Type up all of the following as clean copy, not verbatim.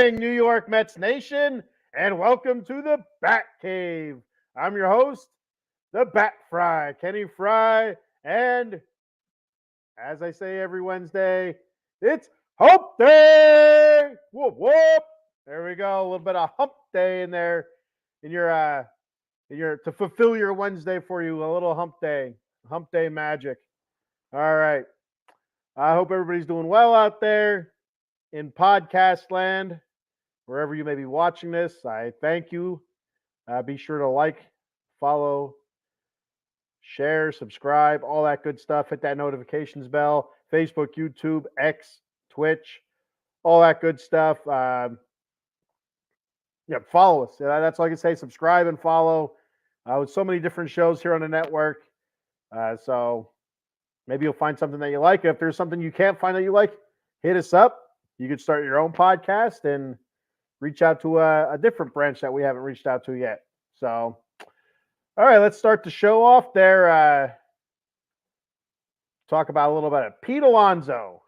morning, New York Mets Nation, and welcome to the Bat Cave. I'm your host, the Bat Frie, Kenny Fry, and as I say every Wednesday, it's Hump Day. Whoop whoop. There we go. A little bit of Hump Day in there, in your to fulfill your Wednesday for you. A little Hump Day magic. All right. I hope everybody's doing well out there in podcast land, wherever you may be watching this. I thank you. Be sure to like, follow, share, subscribe, all that good stuff. Hit that notifications bell. Facebook, YouTube, X, Twitch, all that good stuff. Follow us. That's all I can say. Subscribe and follow. With so many different shows here on the network. So maybe you'll find something that you like. If there's something you can't find that you like, hit us up. You could start your own podcast and reach out to a different branch that we haven't reached out to yet. So, all right, let's start the show off there. Talk about a little bit of Pete Alonso.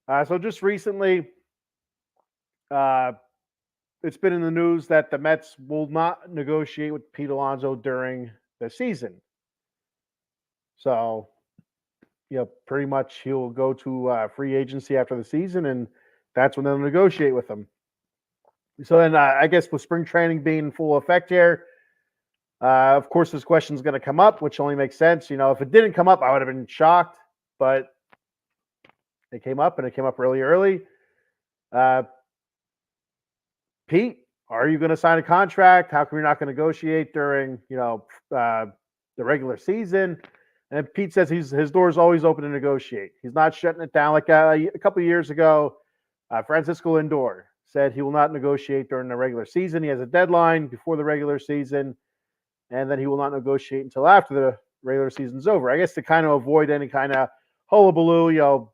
So just recently, it's been in the news that the Mets will not negotiate with Pete Alonso during the season. So, pretty much he'll go to free agency after the season, and that's when they'll negotiate with him. So then I guess with spring training being in full effect here, of course this question is going to come up, which only makes sense. If it didn't come up, I would have been shocked, but it came up, and it came up really early. Pete, are you going to sign a contract? How come you're not going to negotiate during, the regular season? And Pete says his door is always open to negotiate. He's not shutting it down. Like a couple of years ago, Francisco Lindor said he will not negotiate during the regular season. He has a deadline before the regular season, and then he will not negotiate until after the regular season's over. I guess to kind of avoid any kind of hullabaloo,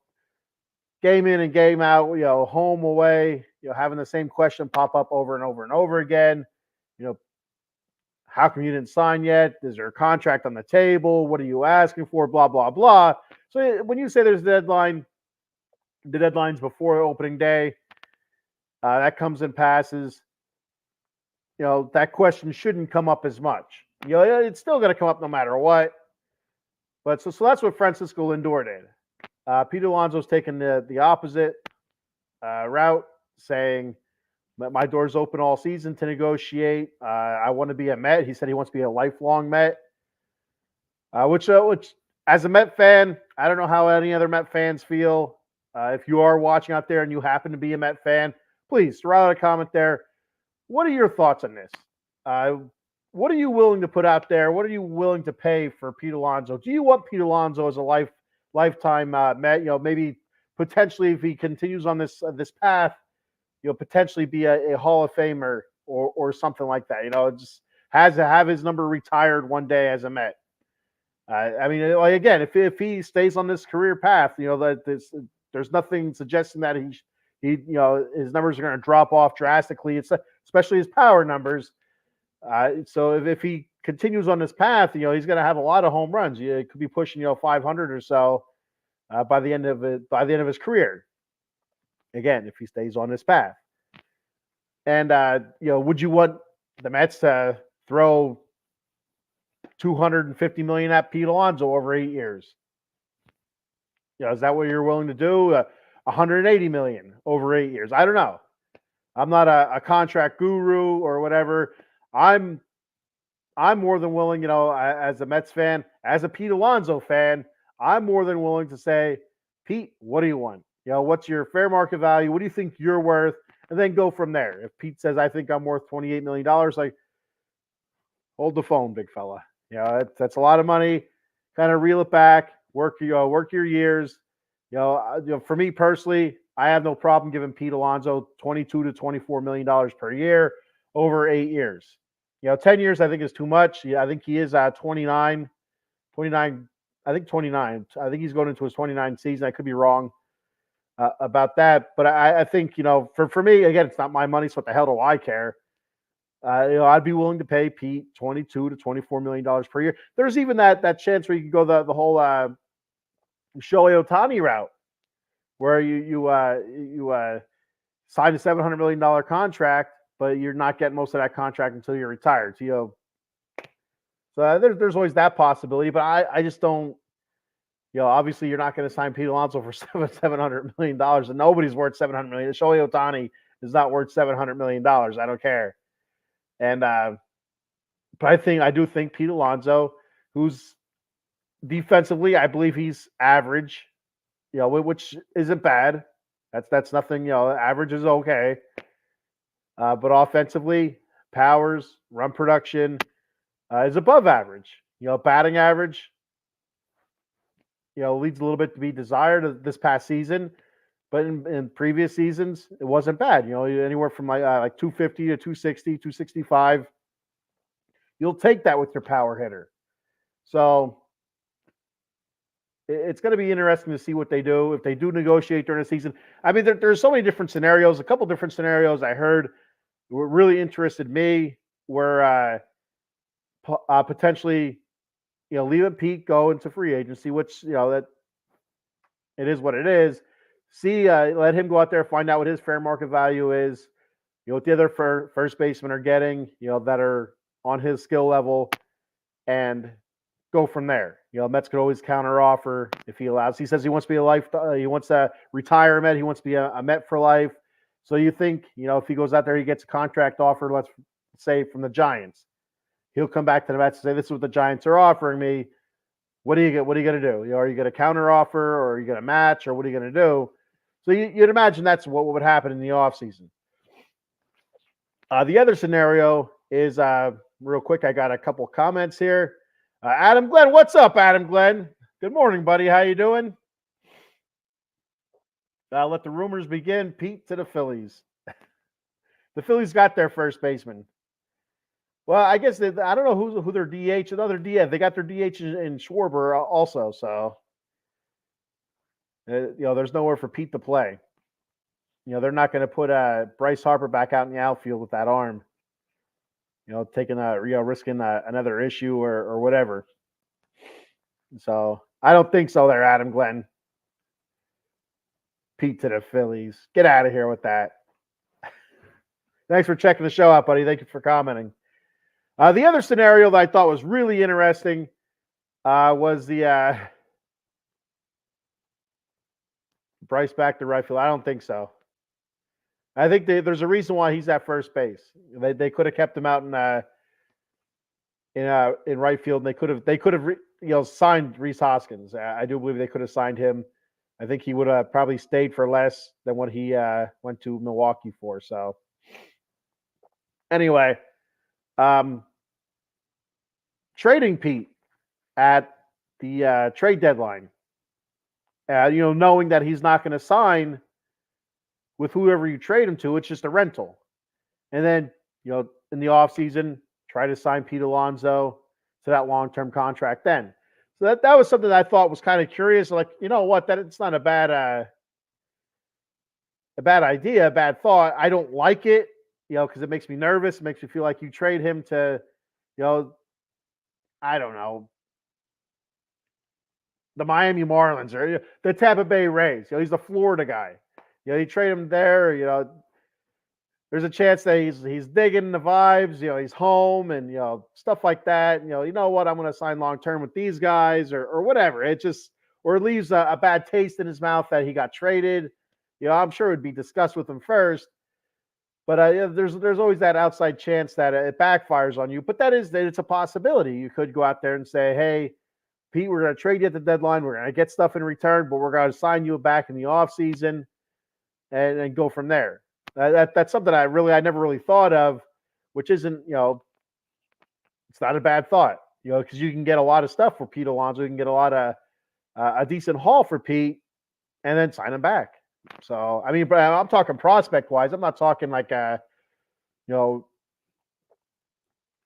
game in and game out, home, away, having the same question pop up over and over and over again. How come you didn't sign yet? Is there a contract on the table? What are you asking for? Blah, blah, blah. So when you say there's a deadline, the deadline's before opening day, that comes and passes. That question shouldn't come up as much. It's still going to come up no matter what. But so that's what Francisco Lindor did. Pete Alonso's taken the opposite route, saying, my door's open all season to negotiate. I want to be a Met. He said he wants to be a lifelong Met. Which as a Met fan, I don't know how any other Met fans feel. If you are watching out there and you happen to be a Met fan, please throw out a comment there. What are your thoughts on this? What are you willing to put out there? What are you willing to pay for Pete Alonso? Do you want Pete Alonso as a lifetime Met? Maybe potentially if he continues on this path, potentially be a Hall of Famer or something like that. Just has to have his number retired one day as a Met. Again, if he stays on this career path, there's nothing suggesting that he his numbers are going to drop off drastically. It's especially his power numbers. So if he continues on this path, he's going to have a lot of home runs. He could be pushing 500 or so by the end of his career. Again, if he stays on this path. And, would you want the Mets to throw $250 million at Pete Alonso over 8 years? Is that what you're willing to do? $180 million over 8 years? I don't know. I'm not a contract guru or whatever. I'm more than willing, as a Mets fan, as a Pete Alonso fan, I'm more than willing to say, Pete, what do you want? What's your fair market value? What do you think you're worth? And then go from there. If Pete says, I think I'm worth $28 million, like, hold the phone, big fella. That's a lot of money. Kind of reel it back. Work your years. For me personally, I have no problem giving Pete Alonso $22 to $24 million per year over 8 years. 10 years I think is too much. I think he is 29. I think 29. I think he's going into his 29th season. I could be wrong about that. But I think, for me, again, it's not my money, so what the hell do I care? I'd be willing to pay Pete $22 to $24 million per year. There's even that chance where you can go the whole Shohei Ohtani route, where you sign a $700 million contract, but you're not getting most of that contract until you're retired. So there's always that possibility, but I just don't. Obviously you're not going to sign Pete Alonso for $700 million, and nobody's worth $700 million. Shohei Ohtani is not worth $700 million. I don't care. And but I do think Pete Alonso, who's defensively, I believe he's average, which isn't bad. That's nothing. Average is okay. But offensively, powers, run production is above average. Batting average, leads a little bit to be desired this past season. But in previous seasons, it wasn't bad. Anywhere from like 250 to 260, 265. You'll take that with your power hitter. So it's going to be interesting to see what they do. If they do negotiate during the season. I mean, there's so many different scenarios. A couple different scenarios I heard were really interested me were potentially, leaving Pete, go into free agency, which, that it is what it is. Let him go out there, find out what his fair market value is, what the other first basemen are getting, that are on his skill level, and go from there. Mets could always counter offer if he allows. He says he wants to be he wants to retire a Met. He wants to be a Met for life. So you think, if he goes out there, he gets a contract offer, let's say from the Giants. He'll come back to the Mets and say, this is what the Giants are offering me. What are you going to do? Are you going to counter offer, or are you going to match, or what are you going to do? So you'd imagine that's what would happen in the offseason. The other scenario is, real quick, I got a couple comments here. Adam Glenn, what's up, Adam Glenn? Good morning, buddy. How you doing? Let the rumors begin. Pete to the Phillies. The Phillies got their first baseman. Well, I guess I don't know who their DH. Another DH. They got their DH in Schwarber also. So, there's nowhere for Pete to play. They're not going to put Bryce Harper back out in the outfield with that arm. Taking risking another issue or whatever. So I don't think so. There, Adam Glenn. Pete to the Phillies. Get out of here with that. Thanks for checking the show out, buddy. Thank you for commenting. The other scenario that I thought was really interesting was the Bryce back to right field. I don't think so. I think there's a reason why he's at first base. They could have kept him out in right field, and they could have signed Rhys Hoskins. I do believe they could have signed him. I think he would have probably stayed for less than what he went to Milwaukee for. So anyway, trading Pete at the trade deadline, knowing that he's not going to sign with whoever you trade him to, it's just a rental. And then, in the offseason, try to sign Pete Alonso to that long-term contract then. So that was something that I thought was kind of curious. Like, that it's not a bad idea, a bad thought. I don't like it, because it makes me nervous. It makes me feel like you trade him to, I don't know, the Miami Marlins or the Tampa Bay Rays. He's the Florida guy. You trade him there, there's a chance that he's digging the vibes, he's home and, stuff like that. You know what, I'm going to sign long-term with these guys or whatever. It leaves a bad taste in his mouth that he got traded. I'm sure it would be discussed with him first, but there's always that outside chance that it backfires on you. But it's a possibility. You could go out there and say, hey, Pete, we're going to trade you at the deadline. We're going to get stuff in return, but we're going to sign you back in the offseason. And go from there. That's something I never really thought of, which isn't, it's not a bad thought, because you can get a lot of stuff for Pete Alonso. You can get a lot of a decent haul for Pete, and then sign him back. So I mean, but I'm talking prospect wise. I'm not talking like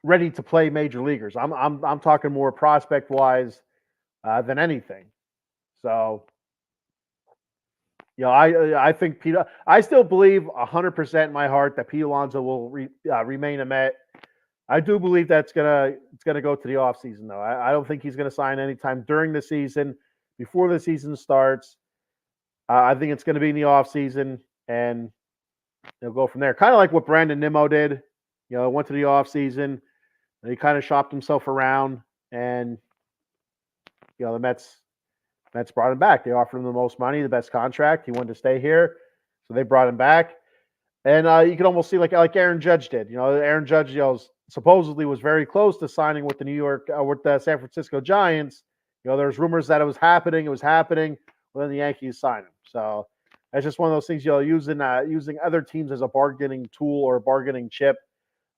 ready to play major leaguers. I'm talking more prospect wise than anything. So. I think Pete. I still believe 100% in my heart that Pete Alonso will remain a Met. I do believe that's gonna go to the offseason, though. I don't think he's gonna sign anytime during the season, before the season starts. I think it's gonna be in the offseason, and they'll go from there. Kind of like what Brandon Nimmo did. Went to the offseason. He kind of shopped himself around, and the Mets brought him back. They offered him the most money, the best contract. He wanted to stay here, so they brought him back. And you can almost see like Aaron Judge did. Aaron Judge, supposedly was very close to signing with the San Francisco Giants. There's rumors that it was happening. Well, then the Yankees signed him. So that's just one of those things. Using other teams as a bargaining tool or a bargaining chip.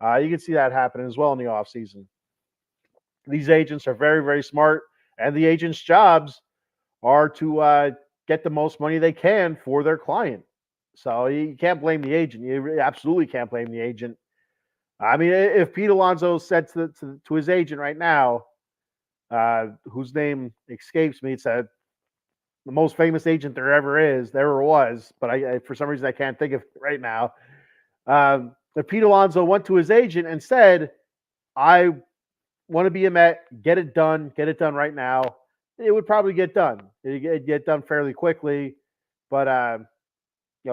You can see that happening as well in the offseason. These agents are very, very smart, and the agents' jobs are to get the most money they can for their client. So you can't blame the agent. You absolutely can't blame the agent. I mean, if Pete Alonso said to his agent right now, whose name escapes me, it's the most famous agent there ever was, but I for some reason I can't think of it right now. If Pete Alonso went to his agent and said, "I want to be a Met, get it done right now," it would probably get done. It'd get done fairly quickly, but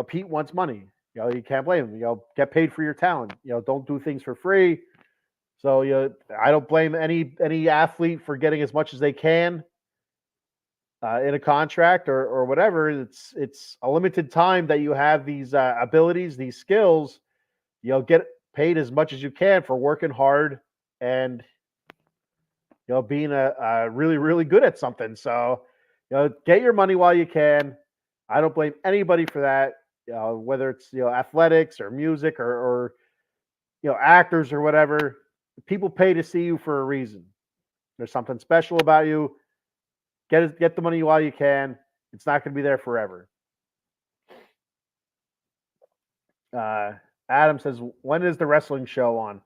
Pete wants money. You can't blame him. Get paid for your talent. Don't do things for free. So I don't blame any athlete for getting as much as they can in a contract or whatever. It's a limited time that you have these abilities, these skills. Get paid as much as you can for working hard and being a really, really good at something. So get your money while you can. I don't blame anybody for that. Whether it's athletics or music or actors or whatever, people pay to see you for a reason. There's something special about you. Get the money while you can. It's not going to be there forever. Adam says, when is the wrestling show on?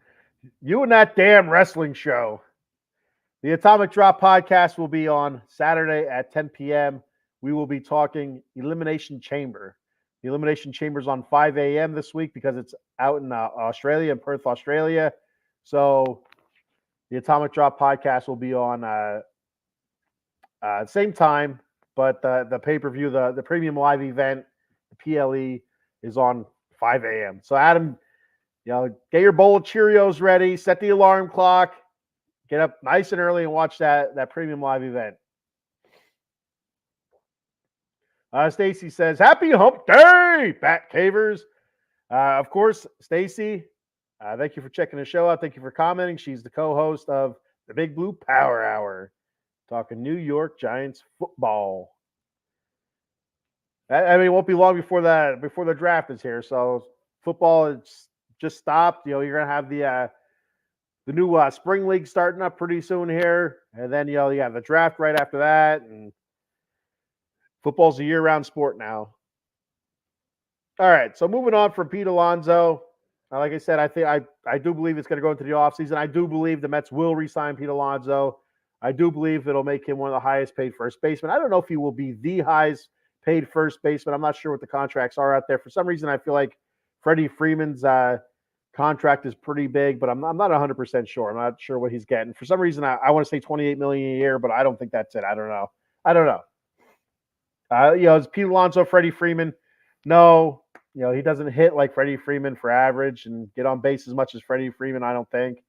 You and that damn wrestling show. The Atomic Drop podcast will be on Saturday at 10 p.m. We will be talking Elimination Chamber. The Elimination Chamber is on 5 a.m. this week because it's out in Australia, in Perth, Australia. So the Atomic Drop podcast will be on same time, but the pay-per-view, the premium live event, the PLE, is on 5 a.m. So Adam, get your bowl of Cheerios ready, set the alarm clock, get up nice and early and watch that premium live event. Stacy says, "Happy Hump Day, Bat Cavers." Of course, Stacy, thank you for checking the show out. Thank you for commenting. She's the co-host of the Big Blue Power Hour, talking New York Giants football. I mean, it won't be long before the draft is here. So football is just stopped. You're gonna have the new spring league starting up pretty soon here, and then you have the draft right after that, and football's a year-round sport now. All right, so moving on from Pete Alonso. Like I said, I do believe it's going to go into the offseason. I do believe the Mets will re-sign Pete Alonso. I do believe it'll make him one of the highest paid first basemen. I don't know if he will be the highest paid first baseman. I'm not sure what the contracts are out there. For some reason, I feel like Freddie Freeman's contract is pretty big, but I'm not 100% sure. I'm not sure what he's getting. For some reason, I want to say $28 million a year, but I don't think that's it. I don't know. Is Pete Alonso Freddie Freeman? No. He doesn't hit like Freddie Freeman for average and get on base as much as Freddie Freeman, I don't think.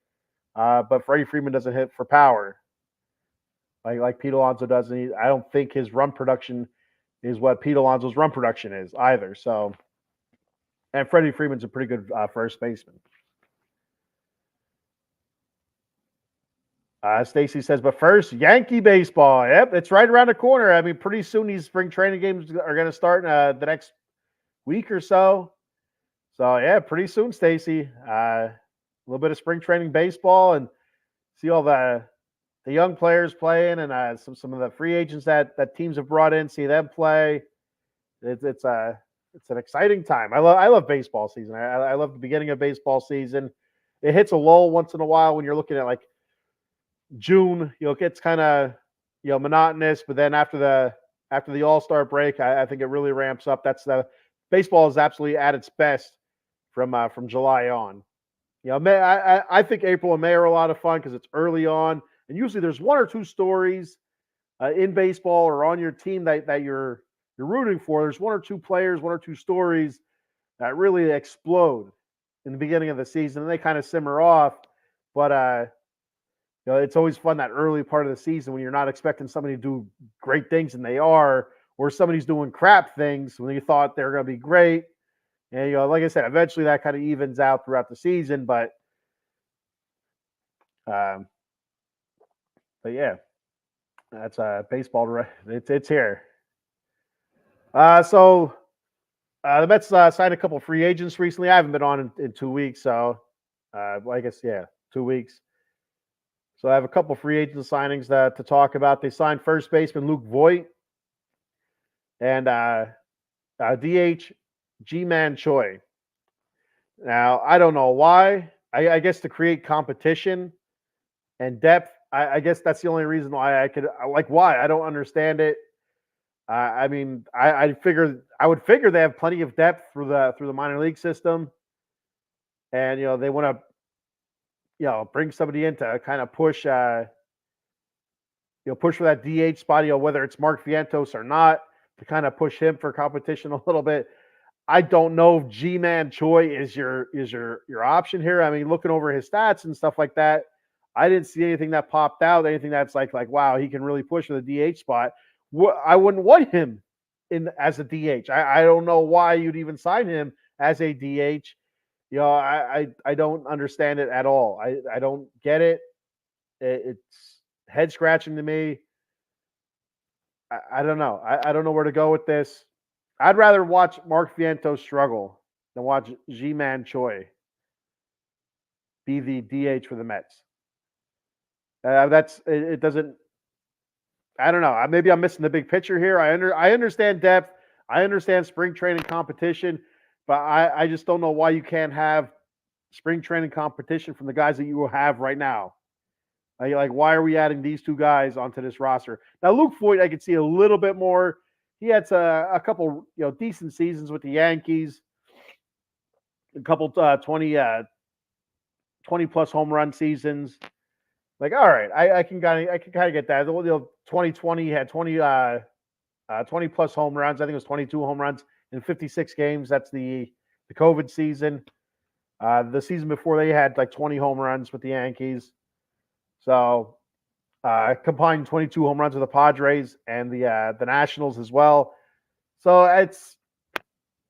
But Freddie Freeman doesn't hit for power like Pete Alonso does. And I don't think his run production is what Pete Alonso's run production is either. So, and Freddie Freeman's a pretty good first baseman. Stacy says, but first, Yankee baseball. Yep, it's right around the corner. I mean, pretty soon these spring training games are going to start the next week or so. So, yeah, pretty soon, Stacy. A little bit of spring training baseball and see all the young players playing and some of the free agents that teams have brought in, see them play. It's an exciting time. I love baseball season. I love the beginning of baseball season. It hits a lull once in a while when you're looking at like June. It gets kind of monotonous, but then after the All-Star break, I think it really ramps up. Baseball is absolutely at its best from July on. May, I think April and May are a lot of fun because it's early on, and usually there's one or two stories in baseball or on your team that you're rooting for. There's one or two players, one or two stories really explode in the beginning of the season, and they kind of simmer off. But it's always fun that early part of the season when you're not expecting somebody to do great things and they are, or somebody's doing crap things when you thought they're going to be great. And like I said, eventually that kind of evens out throughout the season. But yeah, that's baseball. It's here. So the Mets signed a couple of free agents recently. I haven't been on in 2 weeks, so well, I guess 2 weeks. So I have a couple of free agent signings to talk about. They signed first baseman Luke Voigt and DH G-Man Choi. Now I don't know why. I guess to create competition and depth. I guess that's the only reason why why I don't understand it. I mean, I would figure they have plenty of depth through the minor league system, and they want to bring somebody in to kind of push push for that DH spot. Whether it's Mark Vientos or not, to kind of push him for competition a little bit. I don't know if G-Man Choi is your option here. I mean, looking over his stats and stuff like that, I didn't see anything that popped out. Anything that's like wow, he can really push for the DH spot. I wouldn't want him as a DH. I don't know why you'd even sign him as a DH. I don't understand it at all. I don't get it. It's head scratching to me. I don't know. I don't know where to go with this. I'd rather watch Mark Vientos struggle than watch G-Man Choi be the DH for the Mets. It doesn't. I don't know. Maybe I'm missing the big picture here. I understand depth. I understand spring training competition, but I just don't know why you can't have spring training competition from the guys that you will have right now. Like, why are we adding these two guys onto this roster? Now, Luke Voigt, I could see a little bit more. He had a couple, decent seasons with the Yankees. A couple 20 plus home run seasons. Like, all right, I can kind of get that. 2020 had 20 plus home runs. I think it was 22 home runs in 56 games. That's the COVID season. The season before they had like 20 home runs with the Yankees. So combined 22 home runs with the Padres and the Nationals as well. So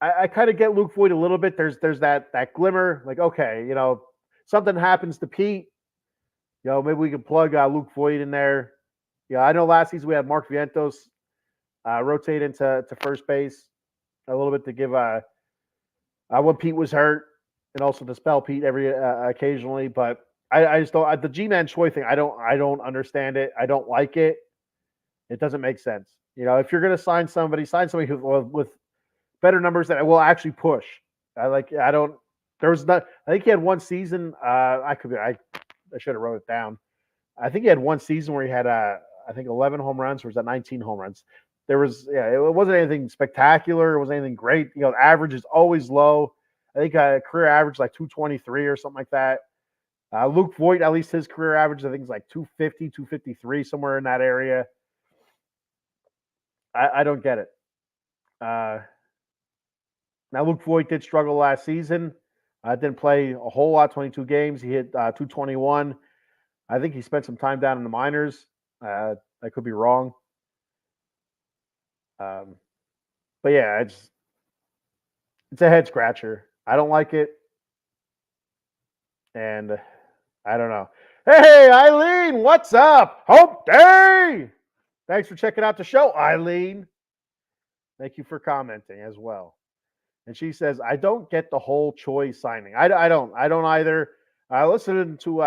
I kind of get Luke Voigt a little bit. There's that glimmer. Like, okay, something happens to Pete. Maybe we can plug Luke Voigt in there. I know last season we had Mark Vientos rotate into first base a little bit to give when Pete was hurt and also to spell Pete occasionally. But I just don't the G-Man Choi thing. I don't understand it. I don't like it. It doesn't make sense. If you're going to sign somebody who with better numbers that will actually push. I think he had one season. I should have wrote it down. I think he had one season where he had I think 11 home runs, or was that 19 home runs? There was it wasn't anything spectacular. It wasn't anything great. The average is always low. I think career average like 223 or something like that. Luke Voigt, at least his career average, I think is like 250, 253, somewhere in that area. I don't get it. Now Luke Voigt did struggle last season. Didn't play a whole lot, 22 games. He hit 221. I think he spent some time down in the minors. I could be wrong. But yeah, it's a head scratcher. I don't like it. And I don't know. Hey, Eileen, what's up? Hope Day! Thanks for checking out the show, Eileen. Thank you for commenting as well. And she says, I don't get the whole Choi signing. I don't either. I listened to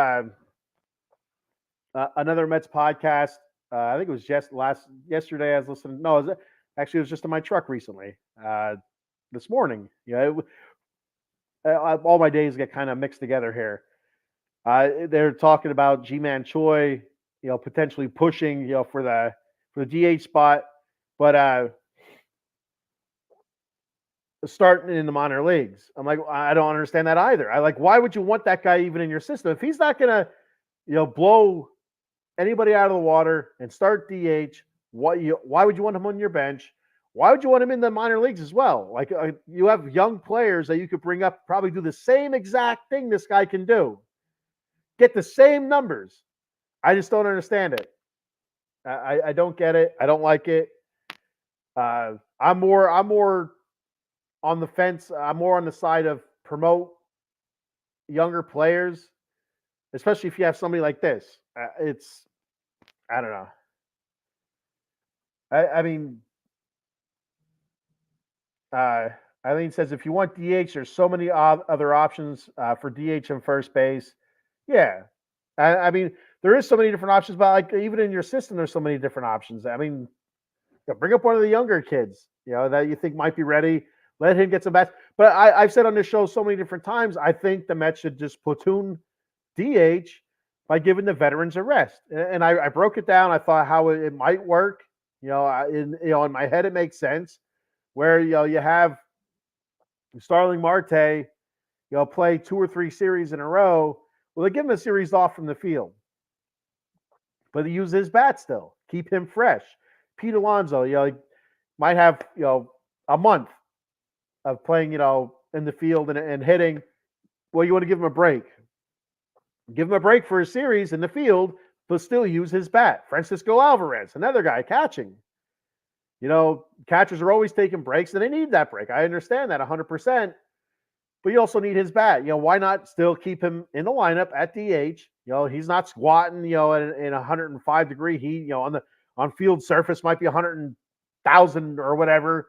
another Mets podcast. I think it was yesterday. I was listening. No, it was just in my truck recently. This morning. All my days get kind of mixed together here. They're talking about G-Man Choi, potentially pushing, for the DH spot, but starting in the minor leagues. I'm like, I don't understand that either. Why would you want that guy even in your system? If he's not going to, blow anybody out of the water and start DH, why would you want him on your bench? why would you want him in the minor leagues as well? Like you have young players that you could bring up, probably do the same exact thing this guy can do, get the same numbers. I just don't understand it. I don't get it. I don't like it. I'm more on the fence. I'm more on the side of promote younger players, especially if you have somebody like this. It's I don't know. I mean, uh, Eileen says if you want DH, there's so many other options for DH and first base. Yeah, I mean there is so many different options, but like even in your system, there's so many different options. I mean, bring up one of the younger kids, that you think might be ready. Let him get some bats. But I've said on this show so many different times, I think the Mets should just platoon DH by giving the veterans a rest. And I broke it down. I thought how it might work. In my head, it makes sense. Where you have Starling Marte, play 2 or 3 series in a row. Well, they give him a series off from the field, but they use his bat still, keep him fresh. Pete Alonso, might have a month of playing, in the field and hitting. Well, you want to give him a break. Give him a break for a series in the field, but still use his bat. Francisco Alvarez, another guy catching. Catchers are always taking breaks, and they need that break. I understand that 100%. But you also need his bat. Why not still keep him in the lineup at DH? He's not squatting, in 105-degree heat. On field surface might be 100,000 or whatever.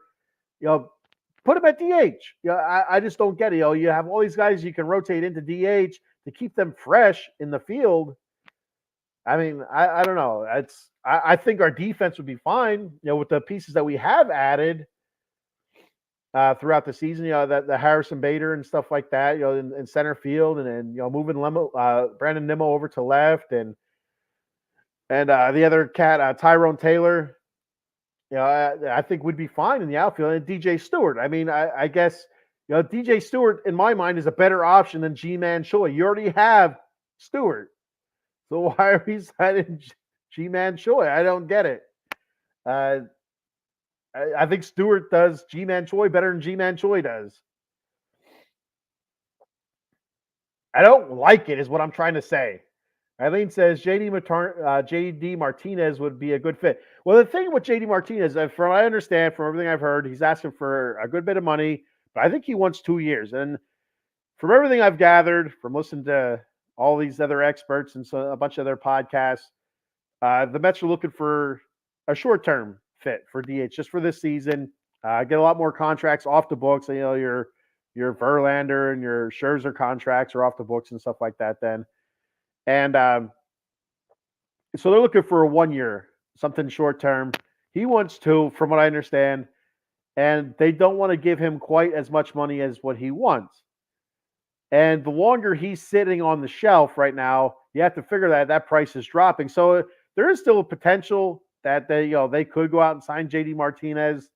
Put him at DH. I just don't get it. You have all these guys you can rotate into DH to keep them fresh in the field. I mean, I don't know. I think our defense would be fine, with the pieces that we have added throughout the season. That the Harrison Bader and stuff like that. In center field, and then moving Brandon Nimmo over to left, and the other cat, Tyrone Taylor. I think would be fine in the outfield. And DJ Stewart. I mean, I guess DJ Stewart in my mind is a better option than G-Man Choi. You already have Stewart. So why are we signing G-Man Choi? I don't get it. I think Stewart does G-Man Choi better than G-Man Choi does. I don't like it, is what I'm trying to say. Eileen says JD Martinez would be a good fit. Well, the thing with JD Martinez, from what I understand, from everything I've heard, he's asking for a good bit of money, but I think he wants 2 years. And from everything I've gathered from listening to all these other experts and a bunch of their podcasts, the Mets are looking for a short-term fit for DH just for this season. Get a lot more contracts off the books. Your Verlander and your Scherzer contracts are off the books and stuff like that then. And so they're looking for a 1 year, something short-term. He wants 2, from what I understand, and they don't want to give him quite as much money as what he wants. And the longer he's sitting on the shelf right now, you have to figure that price is dropping. So there is still a potential that they could go out and sign JD Martinez,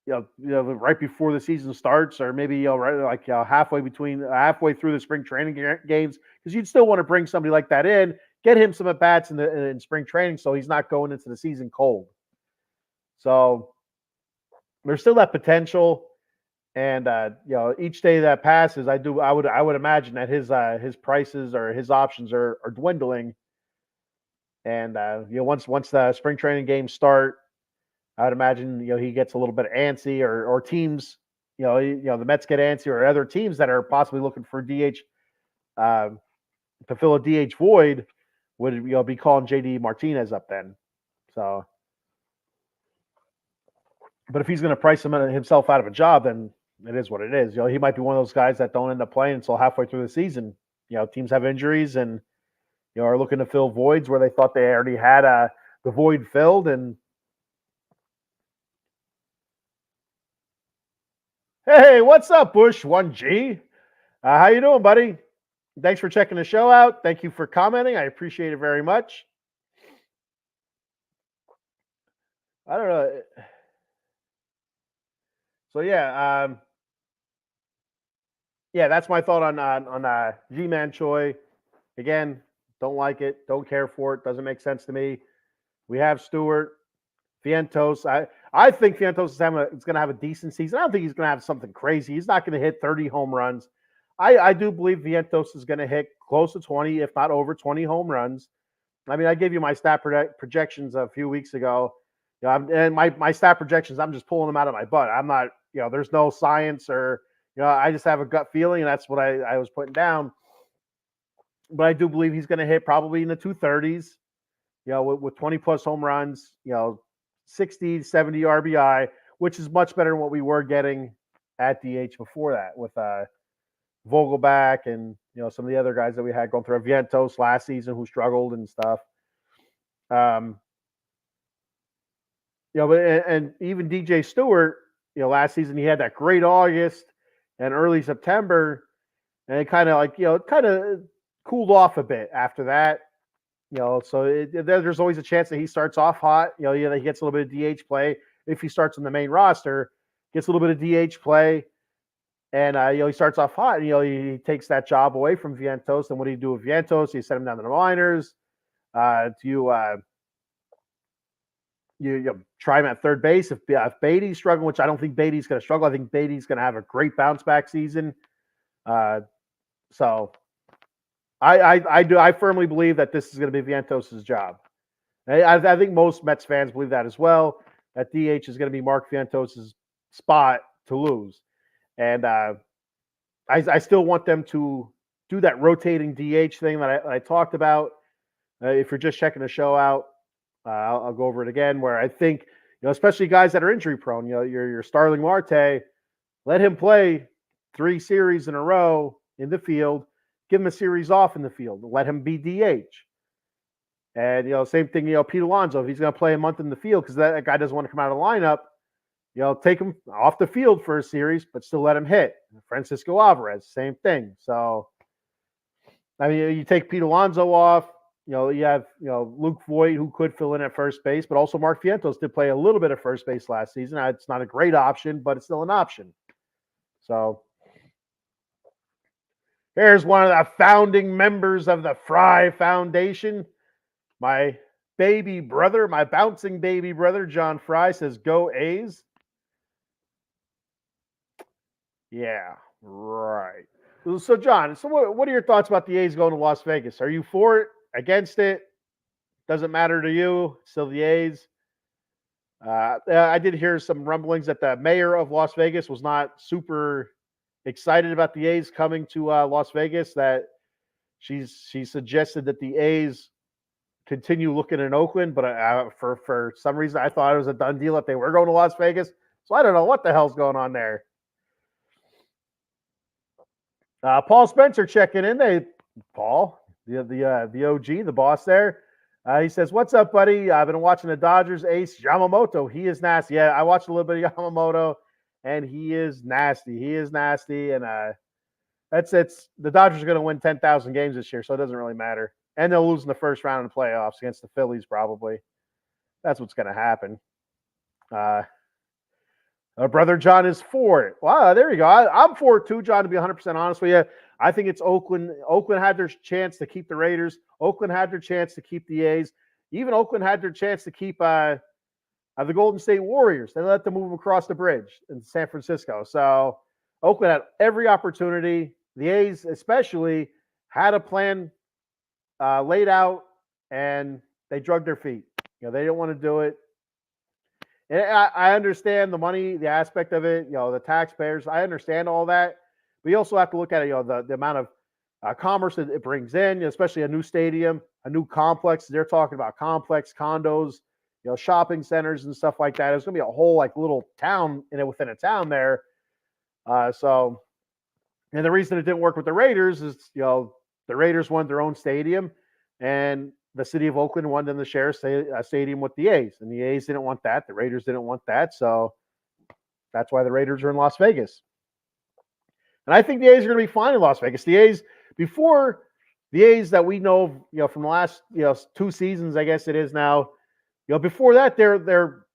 right before the season starts, or maybe halfway through the spring training games, because you'd still want to bring somebody like that in, get him some at bats in spring training, so he's not going into the season cold. So there's still that potential. And each day that passes, I would imagine that his prices or his options are dwindling. And once the spring training games start, I would imagine he gets a little bit antsy, or teams, the Mets get antsy, or other teams that are possibly looking for DH to fill a DH void would be calling JD Martinez up then. So, but if he's going to price himself out of a job, then it is what it is. He might be one of those guys that don't end up playing until halfway through the season. Teams have injuries and are looking to fill voids where they thought they already had the void filled. And hey, what's up, Bush 1G? How you doing, buddy? Thanks for checking the show out. Thank you for commenting. I appreciate it very much. I don't know. So yeah, that's my thought on G-Man Choi. Again, don't like it. Don't care for it. Doesn't make sense to me. We have Stewart, Vientos. I think Vientos is going to have a decent season. I don't think he's going to have something crazy. He's not going to hit 30 home runs. I do believe Vientos is going to hit close to 20, if not over 20 home runs. I mean, I gave you my stat projections a few weeks ago. And my stat projections, I'm just pulling them out of my butt. I'm not, there's no science or, I just have a gut feeling, and that's what I was putting down. But I do believe he's going to hit probably in the 230s, with 20 plus home runs, 60, 70 RBI, which is much better than what we were getting at DH before that with Vogelback and some of the other guys that we had going through Vientos last season who struggled and stuff. But and even DJ Stewart, last season he had that great August and early September, and it kind of cooled off a bit after that. So there's always a chance that he starts off hot. He gets a little bit of DH play. If he starts on the main roster, gets a little bit of DH play, and he starts off hot. And, he takes that job away from Vientos. And what do you do with Vientos? You send him down to the minors. You try him at third base. If Beatty's struggling, which I don't think Beatty's going to struggle, I think Beatty's going to have a great bounce back season. So I firmly believe that this is going to be Vientos' job. I think most Mets fans believe that as well. That DH is going to be Mark Vientos' spot to lose, and I still want them to do that rotating DH thing that I talked about. If you're just checking the show out, I'll go over it again. Where I think especially guys that are injury prone, your Starling Marte, let him play 3 series in a row in the field. Give him a series off in the field. Let him be DH. And, same thing, Pete Alonso, if he's going to play a month in the field because that guy doesn't want to come out of the lineup, take him off the field for a series, but still let him hit. Francisco Alvarez, same thing. So, I mean, you take Pete Alonso off, you have, Luke Voigt, who could fill in at first base, but also Mark Vientos did play a little bit of first base last season. It's not a great option, but it's still an option. So, here's one of the founding members of the Frie Foundation. My baby brother, my bouncing baby brother, John Frie, says, "Go A's." Yeah, right. So, John, what are your thoughts about the A's going to Las Vegas? Are you for it, against it? Doesn't matter to you? Still the A's? I did hear some rumblings that the mayor of Las Vegas was not super excited about the A's coming to Las Vegas, that she suggested that the A's continue looking in Oakland, but for some reason I thought it was a done deal that they were going to Las Vegas. So I don't know what the hell's going on there. Paul Spencer checking in. Paul, the OG, the boss there. He says, "What's up, buddy? I've been watching the Dodgers ace Yamamoto. He is nasty." Yeah, I watched a little bit of Yamamoto, and he is nasty. He is nasty, and the Dodgers are going to win 10,000 games this year, so it doesn't really matter. And they'll lose in the first round of the playoffs against the Phillies, probably. That's what's going to happen. Brother John is for it. Wow, there you go. I'm for it too, John, to be 100% honest with you. I think it's Oakland. Oakland had their chance to keep the Raiders. Oakland had their chance to keep the A's. Even Oakland had their chance to keep the Golden State Warriors. They let them move them across the bridge in San Francisco. So Oakland had every opportunity. The A's especially had a plan laid out, and they drug their feet. They didn't want to do it. And I understand the money, the aspect of it, the taxpayers. I understand all that. But you also have to look at it, the amount of commerce that it brings in, especially a new stadium, a new complex. They're talking about complex, condos, shopping centers and stuff like that. There's going to be a whole little town within a town there. And the reason it didn't work with the Raiders is, the Raiders wanted their own stadium, and the city of Oakland wanted them to share a stadium with the A's, and the A's didn't want that. The Raiders didn't want that, so that's why the Raiders are in Las Vegas. And I think the A's are going to be fine in Las Vegas. The A's, before the A's that we know, from the last 2 seasons, I guess it is now. Before that, they're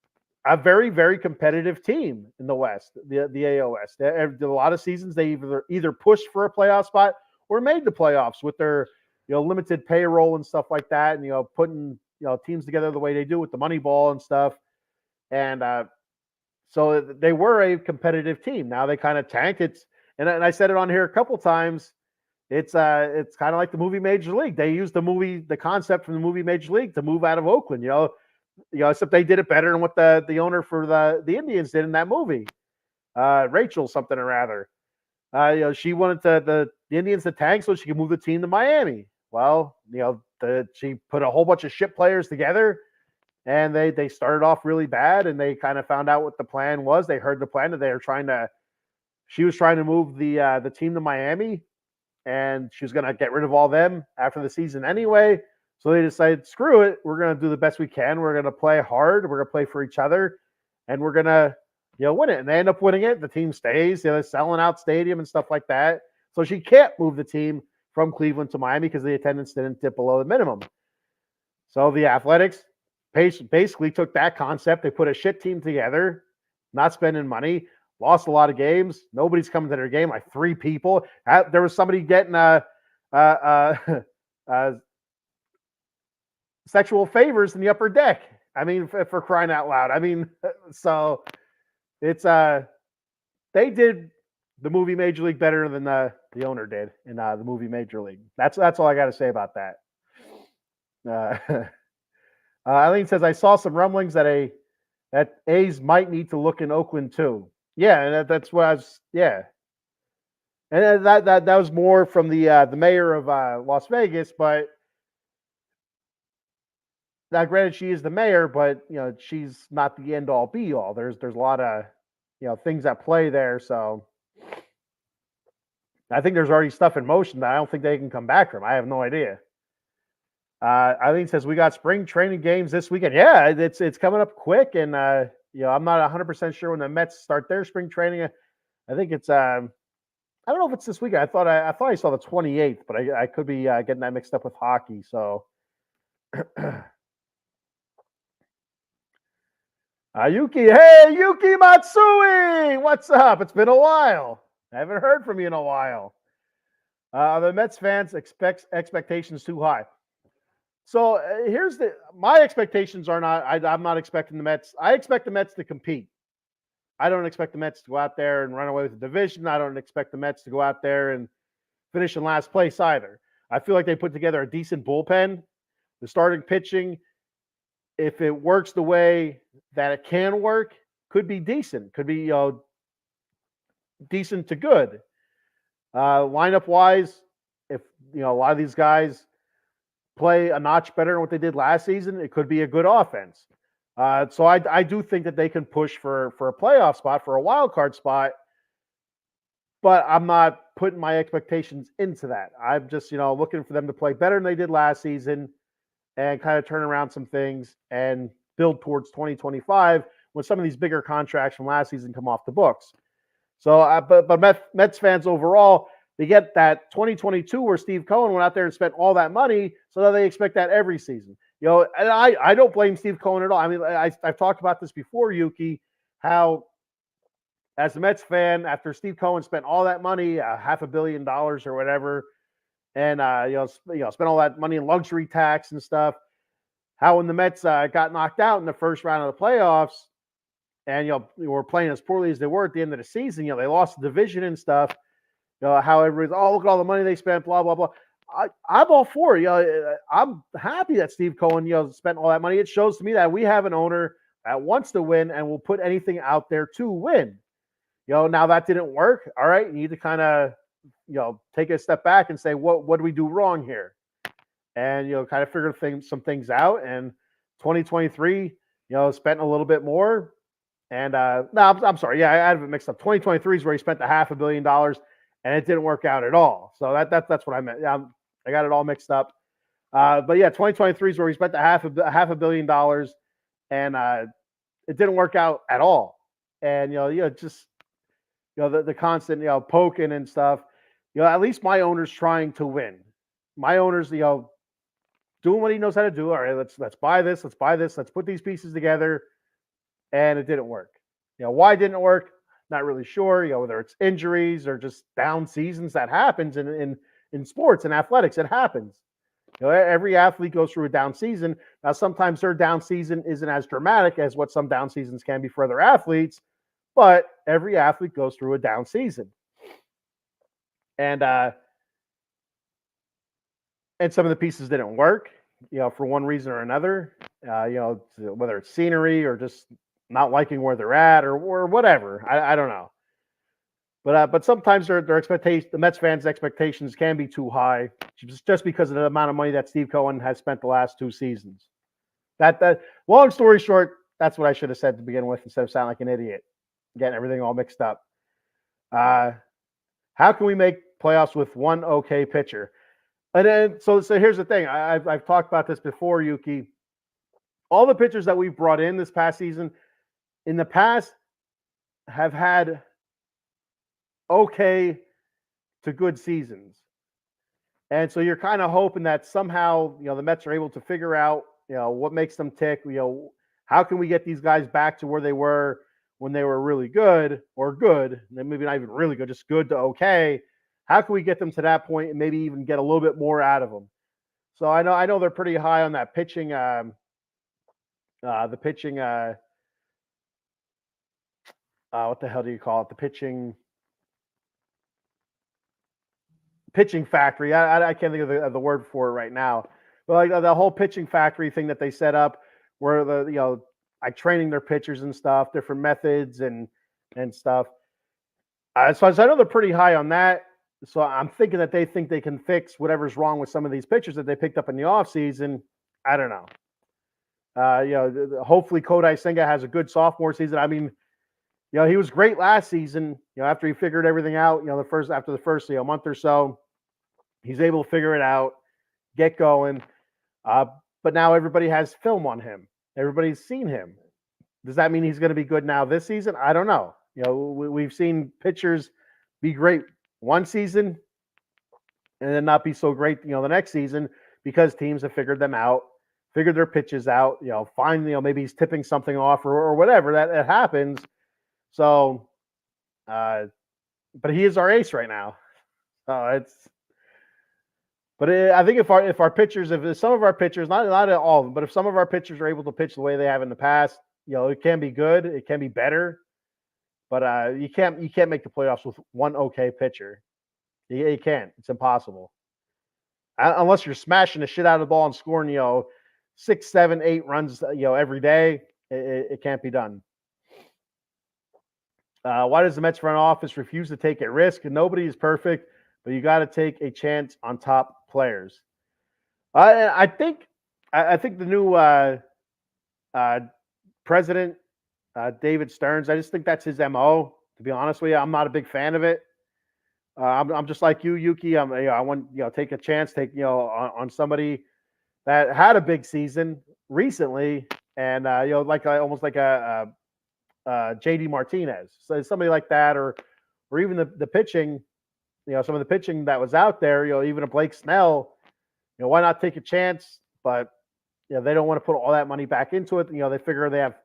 a very, very competitive team in the West, the AL West. A lot of seasons they either pushed for a playoff spot or made the playoffs with their limited payroll and stuff like that, and putting teams together the way they do with the money ball and stuff. And So they were a competitive team. Now they kind of tanked. And I said it on here a couple times. It's kind of like the movie Major League. They used the concept from the movie Major League to move out of Oakland. Except they did it better than what the owner for the Indians did in that movie. Rachel something or rather. She wanted the Indians to tank so she could move the team to Miami. Well, she put a whole bunch of shit players together, and they started off really bad, and they kind of found out what the plan was. They heard the plan that she was trying to move the team to Miami, and she was going to get rid of all them after the season anyway. So they decided, screw it, we're going to do the best we can. We're going to play hard. We're going to play for each other, and we're going to win it. And they end up winning it. The team stays. They're selling out stadium and stuff like that. So she can't move the team from Cleveland to Miami because the attendance didn't dip below the minimum. So the Athletics basically took that concept. They put a shit team together, not spending money, lost a lot of games. Nobody's coming to their game, like 3 people. There was somebody getting sexual favors in the upper deck. I mean, for crying out loud. I mean, so it's they did the movie Major League better than the owner did in the movie Major League. That's all I got to say about that. Eileen says, I saw some rumblings that A's might need to look in Oakland too. Yeah, and that's what I was. Yeah, and that was more from the mayor of Las Vegas, but now granted she is the mayor, but she's not the end all be all. There's a lot of things at play there, so I think there's already stuff in motion that I don't think they can come back from. I have no idea. Eileen says we got spring training games this weekend. Yeah, it's coming up quick, and I'm not 100% sure when the Mets start their spring training. I think it's I don't know if it's this weekend. I thought I saw the 28th, but I could be getting that mixed up with hockey. So, Yuki Matsui, what's up? It's been a while. I haven't heard from you in a while. The Mets fans expectations too high. So here's my expectations are not. I'm not expecting the Mets. I expect the Mets to compete. I don't expect the Mets to go out there and run away with the division. I don't expect the Mets to go out there and finish in last place either. I feel like they put together a decent bullpen. The starting pitching, if it works the way that it can work, could be decent. Could be decent to good. Lineup wise, if a lot of these guys play a notch better than what they did last season, it could be a good offense. So I do think that they can push for a playoff spot, for a wild card spot, but I'm not putting my expectations into that. I'm just looking for them to play better than they did last season and kind of turn around some things and build towards 2025 when some of these bigger contracts from last season come off the books. So, but Mets fans overall, they get that 2022 where Steve Cohen went out there and spent all that money, so now they expect that every season. And I don't blame Steve Cohen at all. I mean, I've talked about this before, Yuki, how as a Mets fan, after Steve Cohen spent all that money, $500 million or whatever, and spent all that money in luxury tax and stuff, how when the Mets got knocked out in the first round of the playoffs, and were playing as poorly as they were at the end of the season, they lost the division and stuff. How everybody's, look at all the money they spent, blah, blah, blah. I'm all for it. I'm happy that Steve Cohen, spent all that money. It shows to me that we have an owner that wants to win and will put anything out there to win. Now that didn't work. All right, you need to kind of, take a step back and say, what do we do wrong here? And, kind of figure some things out. And 2023, spent a little bit more. And no, I'm sorry. Yeah, I had it mixed up. 2023 is where he spent the $500 million. And it didn't work out at all. So that's what I meant. I got it all mixed up. But yeah, 2023 is where he spent the $500 million, and it didn't work out at all. And just the constant poking and stuff. At least my owner's trying to win. My owner's doing what he knows how to do. All right, let's buy this. Let's put these pieces together, and it didn't work. Why didn't it work? Not really sure, whether it's injuries or just down seasons. That happens in sports and athletics. It happens. Every athlete goes through a down season. Now, sometimes their down season isn't as dramatic as what some down seasons can be for other athletes, but every athlete goes through a down season. And some of the pieces didn't work, for one reason or another, whether it's scenery or just not liking where they're at or whatever. I don't know. But sometimes their expectations, the Mets fans' expectations can be too high, just because of the amount of money that Steve Cohen has spent the last 2 seasons. That long story short, that's what I should have said to begin with instead of sounding like an idiot, getting everything all mixed up. How can we make playoffs with one okay pitcher? And then so here's the thing. I've talked about this before, Yuki. All the pitchers that we've brought in this past season, in the past, have had okay to good seasons. And so you're kind of hoping that somehow, the Mets are able to figure out, what makes them tick. How can we get these guys back to where they were when they were really good or good, and maybe not even really good, just good to okay. How can we get them to that point and maybe even get a little bit more out of them? So I know they're pretty high on that pitching, the pitching, what the hell do you call it? The pitching factory. I can't think of the word for it right now. But like the whole pitching factory thing that they set up, where like training their pitchers and stuff, different methods and stuff. So I know they're pretty high on that. So I'm thinking that they think they can fix whatever's wrong with some of these pitchers that they picked up in the offseason. I don't know. Hopefully Kodai Senga has a good sophomore season. I mean, he was great last season. After he figured everything out. After the first month or so, he's able to figure it out, get going. But now everybody has film on him. Everybody's seen him. Does that mean he's going to be good now this season? I don't know. We've seen pitchers be great one season and then not be so great, the next season, because teams have figured them out, figured their pitches out, find, maybe he's tipping something off or whatever that happens. So, but he is our ace right now. I think if our pitchers, if some of our pitchers, not all of them, but if some of our pitchers are able to pitch the way they have in the past, it can be good, it can be better, but you can't make the playoffs with one okay pitcher. You can't. It's impossible. Unless you're smashing the shit out of the ball and scoring, 6, 7, 8 runs, every day, it can't be done. Why does the Mets front office refuse to take a risk? Nobody is perfect, but you got to take a chance on top players. I think the new president, David Stearns, I just think that's his MO. To be honest with you, I'm not a big fan of it. I'm just like you, Yuki. I want take a chance, on somebody that had a big season recently, and almost like a JD Martinez, so somebody like that, or even the pitching, some of the pitching that was out there, even a Blake Snell, why not take a chance? But they don't want to put all that money back into it. They figure they have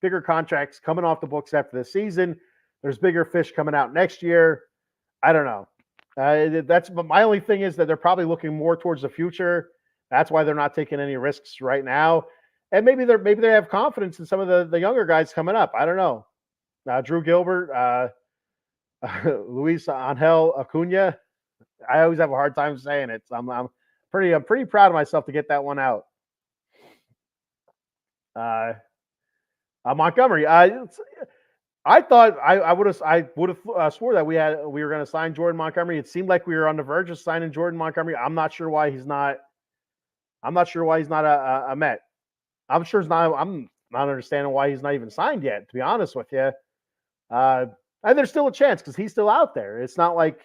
bigger contracts coming off the books after this season. There's bigger fish coming out next year. I don't know. But my only thing is that they're probably looking more towards the future. That's why they're not taking any risks right now. And maybe they have confidence in some of the younger guys coming up. I don't know. Drew Gilbert, Luis Angel Acuna. I always have a hard time saying it. So I'm pretty proud of myself to get that one out. Montgomery. I thought I would have swore that we were going to sign Jordan Montgomery. It seemed like we were on the verge of signing Jordan Montgomery. I'm not sure why he's not. I'm not sure why he's not a Met. I'm not understanding why he's not even signed yet, to be honest with you. And there's still a chance because he's still out there. It's not like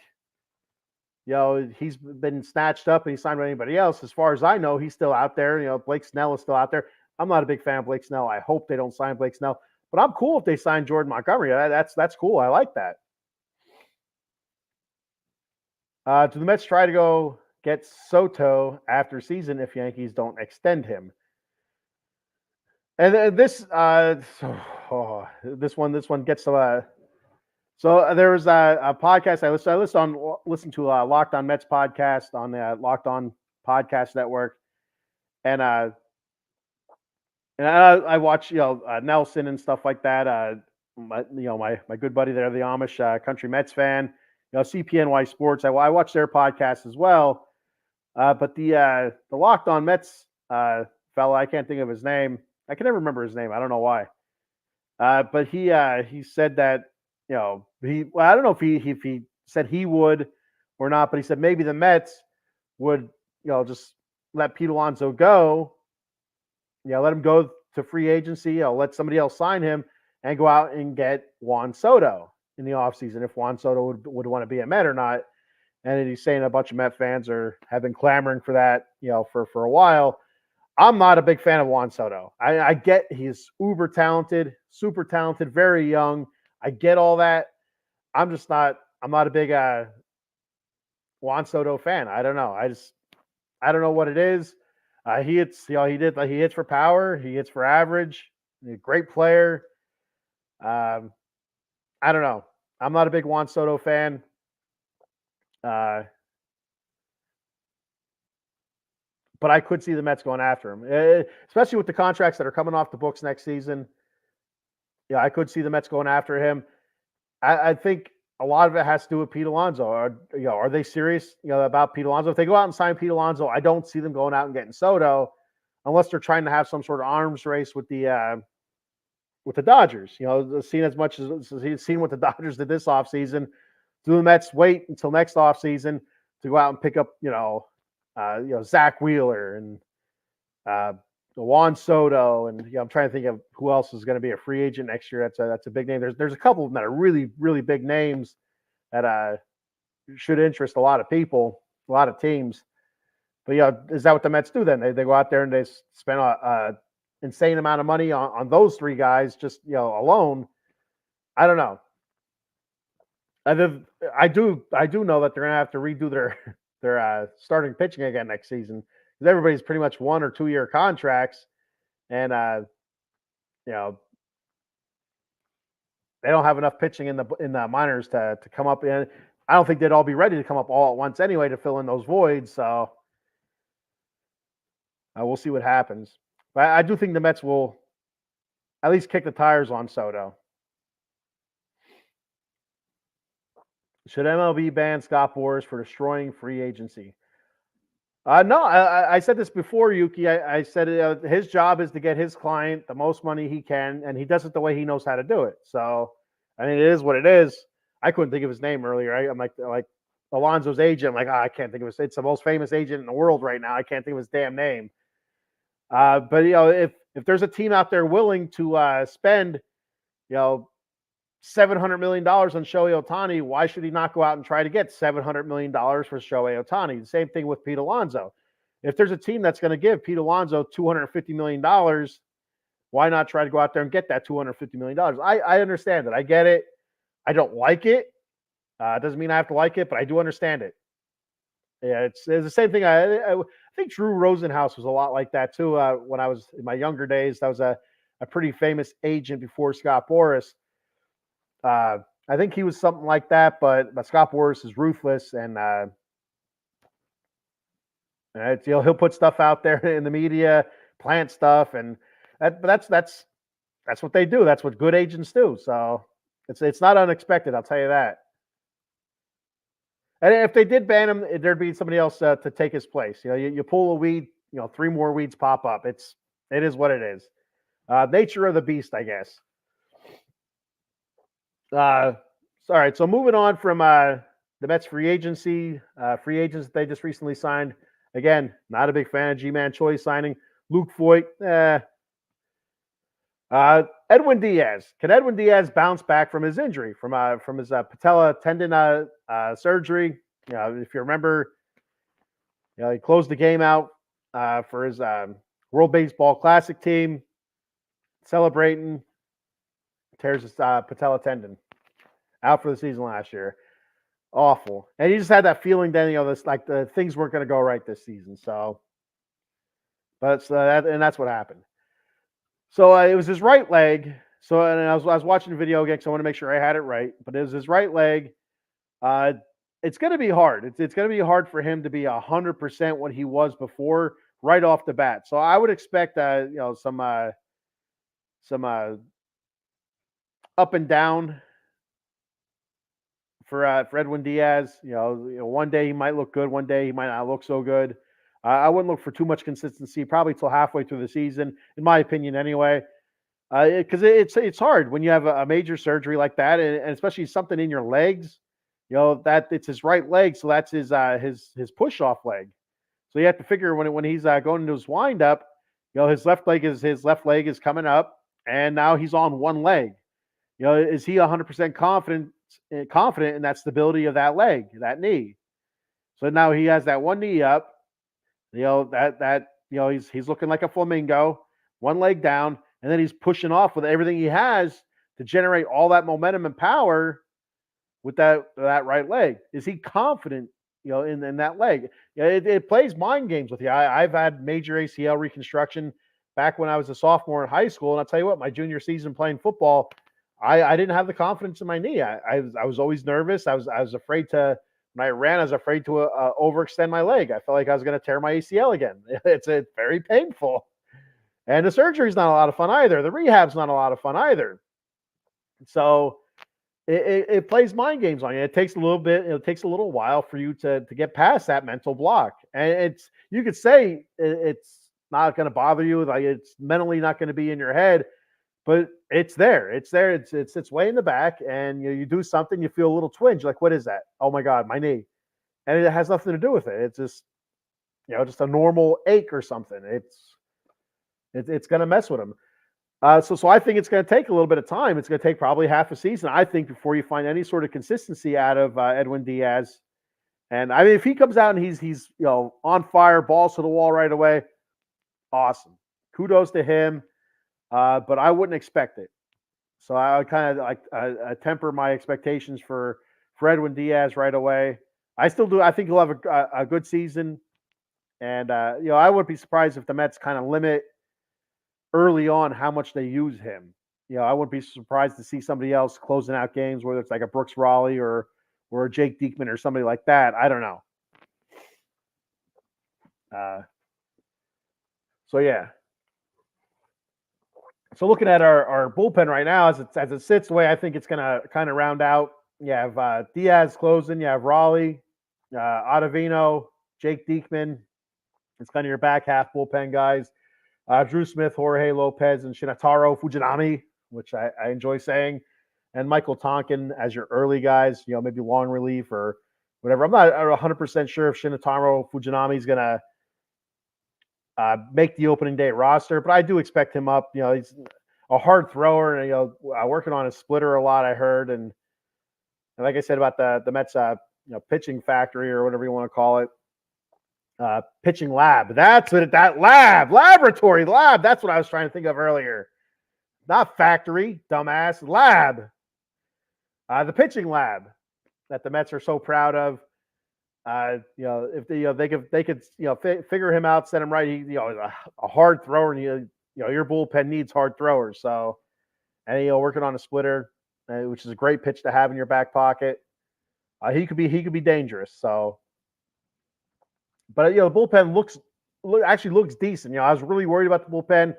he's been snatched up and he signed with anybody else. As far as I know, he's still out there. Blake Snell is still out there. I'm not a big fan of Blake Snell. I hope they don't sign Blake Snell. But I'm cool if they sign Jordan Montgomery. That's cool. I like that. Do the Mets try to go get Soto after season if Yankees don't extend him? And this one gets so there was a podcast I listened to Locked On Mets podcast on the Locked On Podcast Network, and I watch Nelson and stuff like that. my good buddy there, the Amish country Mets fan. CPNY Sports. I watch their podcast as well. But the Locked On Mets fella, I can't think of his name. I can never remember his name. I don't know why. But he said that I don't know if he said he would or not, but he said maybe the Mets would just let Pete Alonso go. Let him go to free agency. Let somebody else sign him and go out and get Juan Soto in the offseason if Juan Soto would want to be a Met or not. And he's saying a bunch of Met fans have been clamoring for that, for a while. I'm not a big fan of Juan Soto. I get he's uber talented, super talented, very young. I get all that. I'm not a big Juan Soto fan. I don't know. I don't know what it is. He hits for power. He hits for average. He's a great player. I don't know. I'm not a big Juan Soto fan. But I could see the Mets going after him, especially with the contracts that are coming off the books next season. Yeah, I could see the Mets going after him. I think a lot of it has to do with Pete Alonso. Are they serious, about Pete Alonso? If they go out and sign Pete Alonso, I don't see them going out and getting Soto, unless they're trying to have some sort of arms race with the Dodgers. Seen what the Dodgers did this offseason. Do the Mets wait until next offseason to go out and pick up, Zach Wheeler and Juan Soto, and I'm trying to think of who else is going to be a free agent next year. That's a big name. There's a couple of them that are really, really big names that should interest a lot of people, a lot of teams. But is that what the Mets do then? They go out there and they spend a insane amount of money on those three guys just alone. I don't know. I do know that they're gonna have to redo their starting pitching again next season, because everybody's pretty much 1 or 2 year contracts, and they don't have enough pitching in the minors to come up in. I don't think they'd all be ready to come up all at once anyway to fill in those voids. So we'll see what happens. But I do think the Mets will at least kick the tires on Soto. Should MLB ban Scott Boras for destroying free agency? No, I said this before, Yuki. I said his job is to get his client the most money he can, and he does it the way he knows how to do it. So, I mean, it is what it is. I couldn't think of his name earlier. I'm like Alonso's agent. I'm like, I can't think of his. It's the most famous agent in the world right now. I can't think of his damn name. But if there's a team out there willing to spend, $700 million on Shohei Ohtani, why should he not go out and try to get $700 million for Shohei Ohtani? The same thing with Pete Alonso. If there's a team that's going to give Pete Alonso $250 million, why not try to go out there and get that $250 million? I understand it. I get it. I don't like it. It doesn't mean I have to like it, but I do understand it. Yeah, it's the same thing. I think Drew Rosenhaus was a lot like that too. When I was in my younger days, that was a pretty famous agent before Scott Boras. I think he was something like that, but Scott Boras is ruthless, and he'll put stuff out there in the media, plant stuff, and that's what they do. That's what good agents do. So it's not unexpected, I'll tell you that. And if they did ban him, there'd be somebody else to take his place. You pull a weed, 3 more weeds pop up. It is what it is. Nature of the beast, I guess. All right, so moving on from the Mets free agency, free agents that they just recently signed. Again, not a big fan of G-Man Choi signing. Luke Voigt, Edwin Diaz. Can Edwin Diaz bounce back from his injury, from his patella tendon surgery? If you remember, he closed the game out for his World Baseball Classic team, celebrating, tears his patella tendon, out for the season last year. Awful. And he just had that feeling then, this like the things weren't going to go right this season. So, but that's what happened. So it was his right leg. So, and I was watching the video again because I want to make sure I had it right. But it was his right leg. It's going to be hard. It's going to be hard for him to be 100% what he was before right off the bat. So I would expect some up and down for Edwin Diaz. One day he might look good, one day he might not look so good. I wouldn't look for too much consistency, probably till halfway through the season, in my opinion, anyway. Because it's hard when you have a major surgery like that, and especially something in your legs. That it's his right leg, so that's his push off leg. So you have to figure when he's going into his windup, his left leg is coming up, and now he's on one leg. Is he 100% confident in that stability of that leg, that knee? So now he has that one knee up. He's looking like a flamingo, one leg down, and then he's pushing off with everything he has to generate all that momentum and power with that right leg. Is he confident, in that leg? It plays mind games with you. I've had major ACL reconstruction back when I was a sophomore in high school, and I'll tell you what, my junior season playing football, I didn't have the confidence in my knee. I was always nervous. I was afraid to when I ran. I was afraid to overextend my leg. I felt like I was going to tear my ACL again. It's very painful, and the surgery's not a lot of fun either. The rehab's not a lot of fun either. So it plays mind games on you. It takes a little bit. It takes a little while for you to get past that mental block. And you could say it's not going to bother you. Like it's mentally not going to be in your head, but it's there. It's there. It's way in the back, and you do something, you feel a little twinge. Like, what is that? Oh my God, my knee. And it has nothing to do with it. It's just just a normal ache or something. It's going to mess with him. So I think it's going to take a little bit of time. It's going to take probably half a season, I think, before you find any sort of consistency out of Edwin Diaz. And I mean, if he comes out and he's on fire, balls to the wall right away, awesome. Kudos to him. But I wouldn't expect it. So I would kind of I temper my expectations for Edwin Diaz right away. I still do. I think he'll have a good season, and I wouldn't be surprised if the Mets kind of limit early on how much they use him. I wouldn't be surprised to see somebody else closing out games, whether it's like a Brooks Raleigh or a Jake Diekman or somebody like that. I don't know. So yeah. So looking at our bullpen right now, as it sits, the way I think it's going to kind of round out. You have Diaz closing. You have Raleigh, Ottavino, Jake Diekman. It's kind of your back half bullpen guys. Drew Smith, Jorge Lopez, and Shinichiro Fujinami, which I enjoy saying, and Michael Tonkin as your early guys, maybe long relief or whatever. I'm not 100% sure if Shinichiro Fujinami is going to make the opening day roster, but I do expect him up. He's a hard thrower, and working on his splitter a lot, I heard, and like I said about the Mets, pitching factory or whatever you want to call it. Pitching lab. That's what laboratory lab. That's what I was trying to think of earlier. Not factory, dumbass. Lab. The pitching lab that the Mets are so proud of. If they could figure him out, set him right. He's a hard thrower, and your bullpen needs hard throwers. So, and working on a splitter, which is a great pitch to have in your back pocket. He could be dangerous. So. But the bullpen actually looks decent. I was really worried about the bullpen,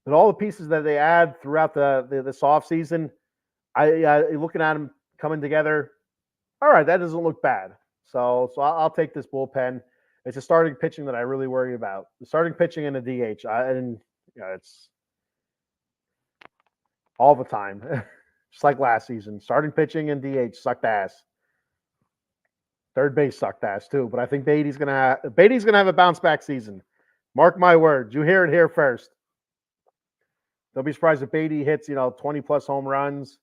but all the pieces that they add throughout this offseason, looking at them coming together, all right, that doesn't look bad. So I'll take this bullpen. It's a starting pitching that I really worry about. The starting pitching and the DH, it's all the time, just like last season. Starting pitching and DH sucked ass. Third base sucked ass too, but I think Beatty's gonna have a bounce back season. Mark my words. You hear it here first. Don't be surprised if Beatty hits 20 plus home runs.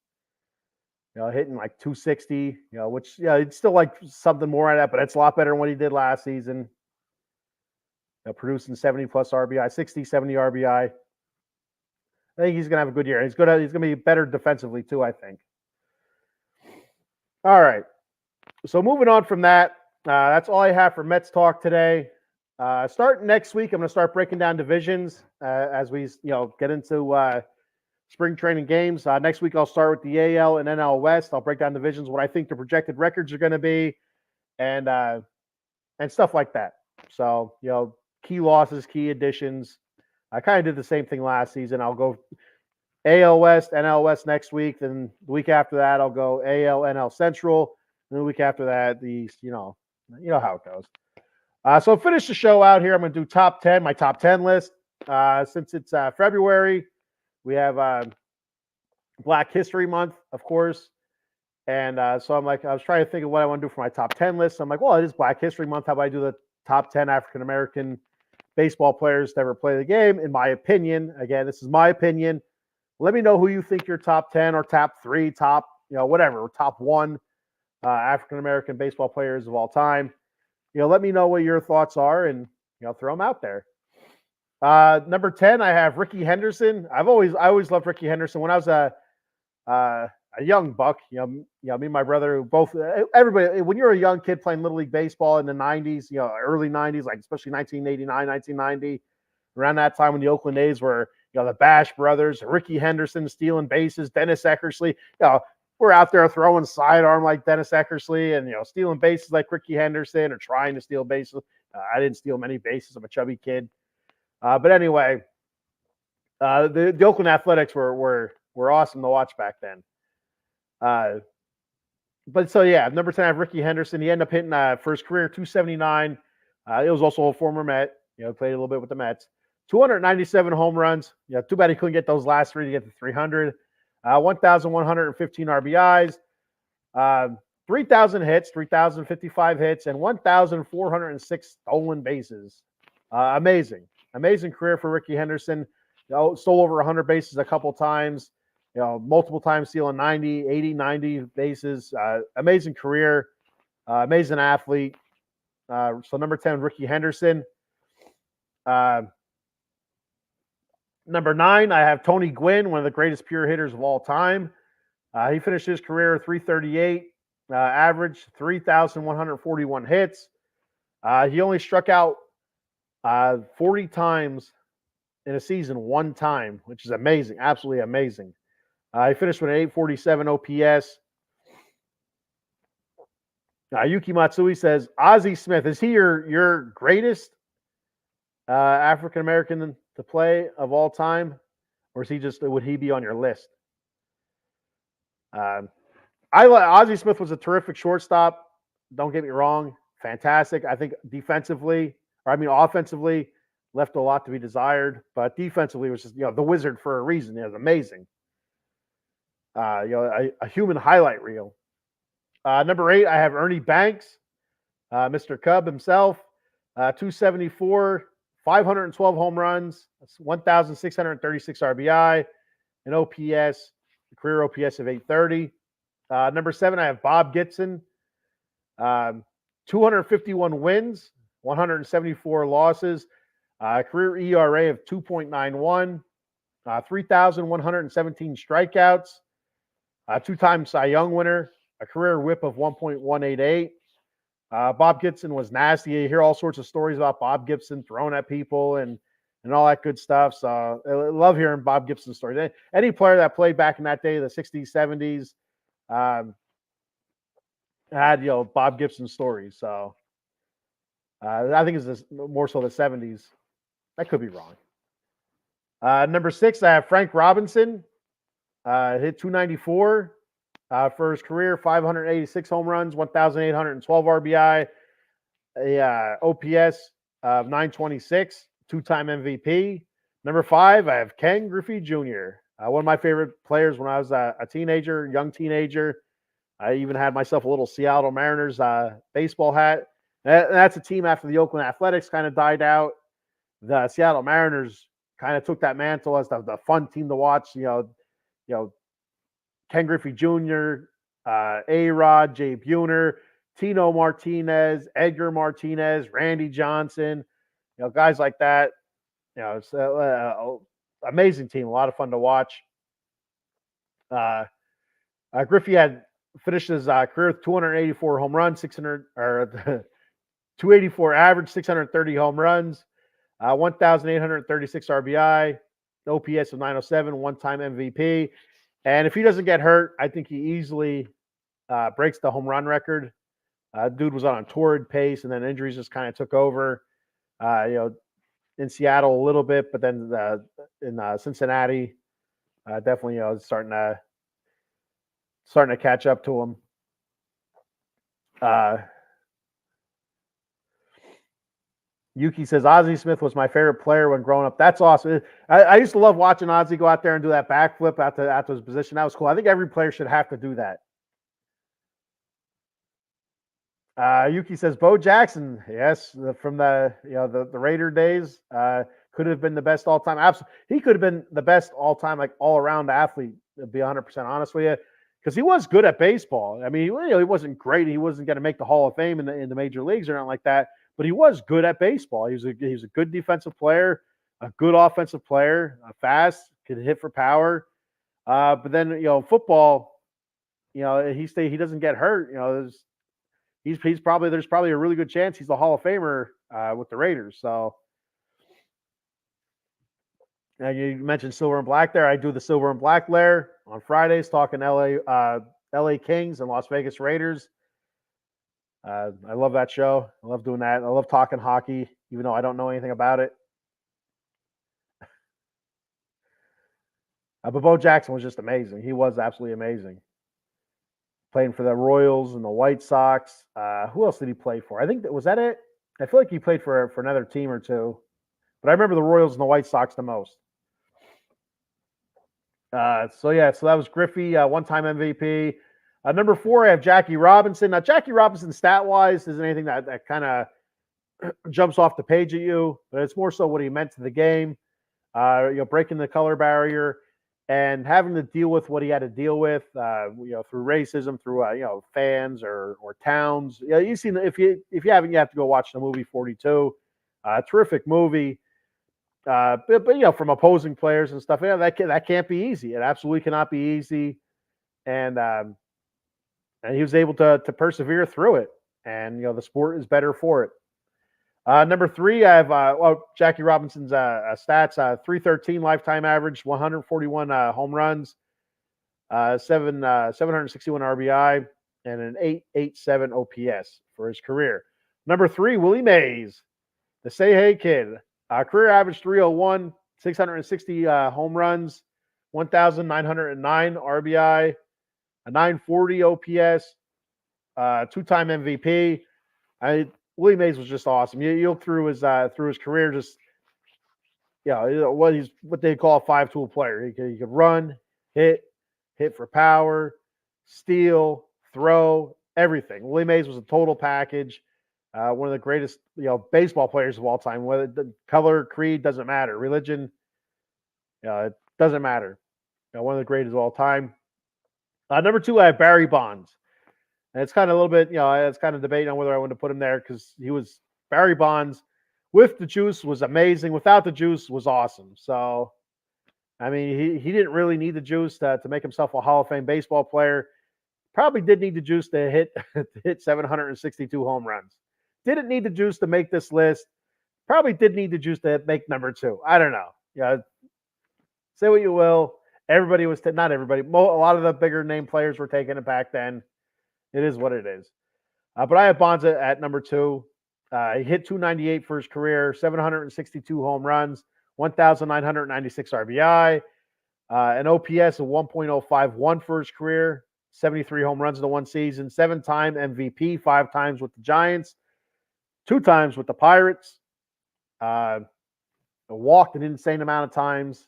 Hitting like 260. Which it's still like something more at that, but it's a lot better than what he did last season. Producing 70 plus RBI, 60, 70 RBI. I think he's gonna have a good year. He's gonna be better defensively too, I think. All right. So moving on from that, that's all I have for Mets talk today. Starting next week, I'm going to start breaking down divisions as we get into spring training games. Next week, I'll start with the AL and NL West. I'll break down divisions, what I think the projected records are going to be, and stuff like that. So key losses, key additions. I kind of did the same thing last season. I'll go AL West, NL West next week. Then the week after that, I'll go AL, NL Central. And the week after that, the East. You know how it goes. So finish the show out here. I'm going to do top 10, my top 10 list. Since it's February, we have Black History Month, of course. And so I was trying to think of what I want to do for my top 10 list. So I'm like, well, it is Black History Month. How about I do the top 10 African American baseball players to ever play the game? In my opinion, again, this is my opinion. Let me know who you think your top 10 or top 3, top, whatever, or top 1 African American baseball players of all time. Let me know what your thoughts are and, throw them out there. Number 10, I have Ricky Henderson. I always loved Ricky Henderson. When I was a young buck, me and my brother, both, everybody, when you're a young kid playing Little League Baseball in the 90s, early 90s, like especially 1989, 1990, around that time when the Oakland A's were, the Bash brothers, Ricky Henderson stealing bases, Dennis Eckersley, we're out there throwing sidearm like Dennis Eckersley and, stealing bases like Ricky Henderson or trying to steal bases. I didn't steal many bases. I'm a chubby kid. But anyway, the Oakland Athletics were awesome to watch back then. But so, yeah, number 10, I have Ricky Henderson. He ended up hitting for his career 279. He was also a former Met. Played a little bit with the Mets. 297 home runs. Too bad he couldn't get those last 3 to get to 300. 1,115 RBIs, 3,000 hits, 3,055 hits, and 1,406 stolen bases. Amazing career for Ricky Henderson. Stole over 100 bases a couple times. Multiple times stealing 90, 80, 90 bases. Amazing career. Amazing athlete. So number 10, Ricky Henderson. Number 9, I have Tony Gwynn, one of the greatest pure hitters of all time. He finished his career 338, average 3,141 hits. He only struck out 40 times in a season one time, which is amazing, absolutely amazing. He finished with an 847 OPS. Yuki Matsui says, Ozzie Smith, is he your greatest African American to play of all time, or would he be on your list? Ozzie Smith was a terrific shortstop. Don't get me wrong, fantastic. I think offensively, left a lot to be desired, but defensively was just the wizard for a reason. It was amazing. A human highlight reel. Number 8, I have Ernie Banks, Mr. Cub himself, 274. 512 home runs, 1,636 RBI, an OPS, career OPS of 830. Number 7, I have Bob Gibson, 251 wins, 174 losses, career ERA of 2.91, 3,117 strikeouts, 2-time Cy Young winner, a career whip of 1.188. Bob Gibson was nasty. You hear all sorts of stories about Bob Gibson throwing at people and all that good stuff. So I love hearing Bob Gibson stories. Any player that played back in that day, the 60s, 70s, had Bob Gibson stories. So I think it's more so the 70s. I could be wrong. Number 6, I have Frank Robinson. Hit 294. For his career, 586 home runs, 1,812 RBI, a OPS of 926, 2-time MVP. Number 5, I have Ken Griffey Jr., one of my favorite players when I was a young teenager. I even had myself a little Seattle Mariners baseball hat. That's a team after the Oakland Athletics kind of died out. The Seattle Mariners kind of took that mantle as the fun team to watch. Ken Griffey Jr., A-Rod, Jay Buhner, Tino Martinez, Edgar Martinez, Randy Johnson, guys like that. It's an amazing team, a lot of fun to watch. Griffey had finished his career with 284 home runs, 284 average, 630 home runs, 1,836 RBI, OPS of 907, 1-time MVP. And if he doesn't get hurt, I think he easily breaks the home run record. Dude was on a torrid pace, and then injuries just kind of took over. In Seattle a little bit, but then in Cincinnati, Definitely, starting to catch up to him. Yuki says Ozzie Smith was my favorite player when growing up. That's awesome. I used to love watching Ozzie go out there and do that backflip out to his position. That was cool. I think every player should have to do that. Yuki says Bo Jackson, yes, from the the Raider days, could have been the best all time. Absolutely, he could have been the best all time, like all around athlete. To be 100% honest with you, because he was good at baseball. I mean, he wasn't great. He wasn't going to make the Hall of Fame in the major leagues or anything like that. But he was good at baseball. He was a good defensive player, a good offensive player, fast, could hit for power. But then football, he doesn't get hurt. There's probably a really good chance he's the Hall of Famer with the Raiders. So, and you mentioned silver and black there. I do the silver and black layer on Fridays, talking LA Kings and Las Vegas Raiders. I love that show. I love doing that. I love talking hockey, even though I don't know anything about it. But Bo Jackson was just amazing. He was absolutely amazing. Playing for the Royals and the White Sox. Who else did he play for? I think was that it? I feel like he played for another team or two. But I remember the Royals and the White Sox the most. So that was Griffey, one-time MVP. Number 4, I have Jackie Robinson. Now, Jackie Robinson, stat-wise, isn't anything that kind of jumps off the page at you, but it's more so what he meant to the game. Breaking the color barrier and having to deal with what he had to deal with, through racism, through fans or towns. You've seen, if you haven't, you have to go watch the movie 42. Terrific movie. But from opposing players and stuff, that can't be easy. It absolutely cannot be easy. And he was able to persevere through it. And the sport is better for it. Number 3, I have Jackie Robinson's stats: 313 lifetime average, 141 home runs, 761 RBI, and an 887 OPS for his career. Number 3, Willie Mays, the Say Hey Kid. Career average 301, 660 home runs, 1,909 RBI, a 940 OPS, 2-time MVP. Willie Mays was just awesome. You look through his career, just what they call a 5-tool player. He could run, hit for power, steal, throw, everything. Willie Mays was a total package. One of the greatest, baseball players of all time. Whether the color, creed, doesn't matter. Religion, it doesn't matter. One of the greatest of all time. Number 2, I have Barry Bonds. And it's kind of a little bit, it's kind of debating on whether I want to put him there because Barry Bonds with the juice was amazing. Without the juice was awesome. So, I mean, he didn't really need the juice to make himself a Hall of Fame baseball player. Probably did need the juice to hit 762 home runs. Didn't need the juice to make this list. Probably did need the juice to make number 2. I don't know. Say what you will. Everybody was not everybody. A lot of the bigger name players were taking it back then. It is what it is. But I have Bonds at number 2. He hit 298 for his career, 762 home runs, 1,996 RBI, an OPS of 1.051 for his career, 73 home runs in the one season, 7-time MVP, 5 times with the Giants, 2 times with the Pirates, walked an insane amount of times.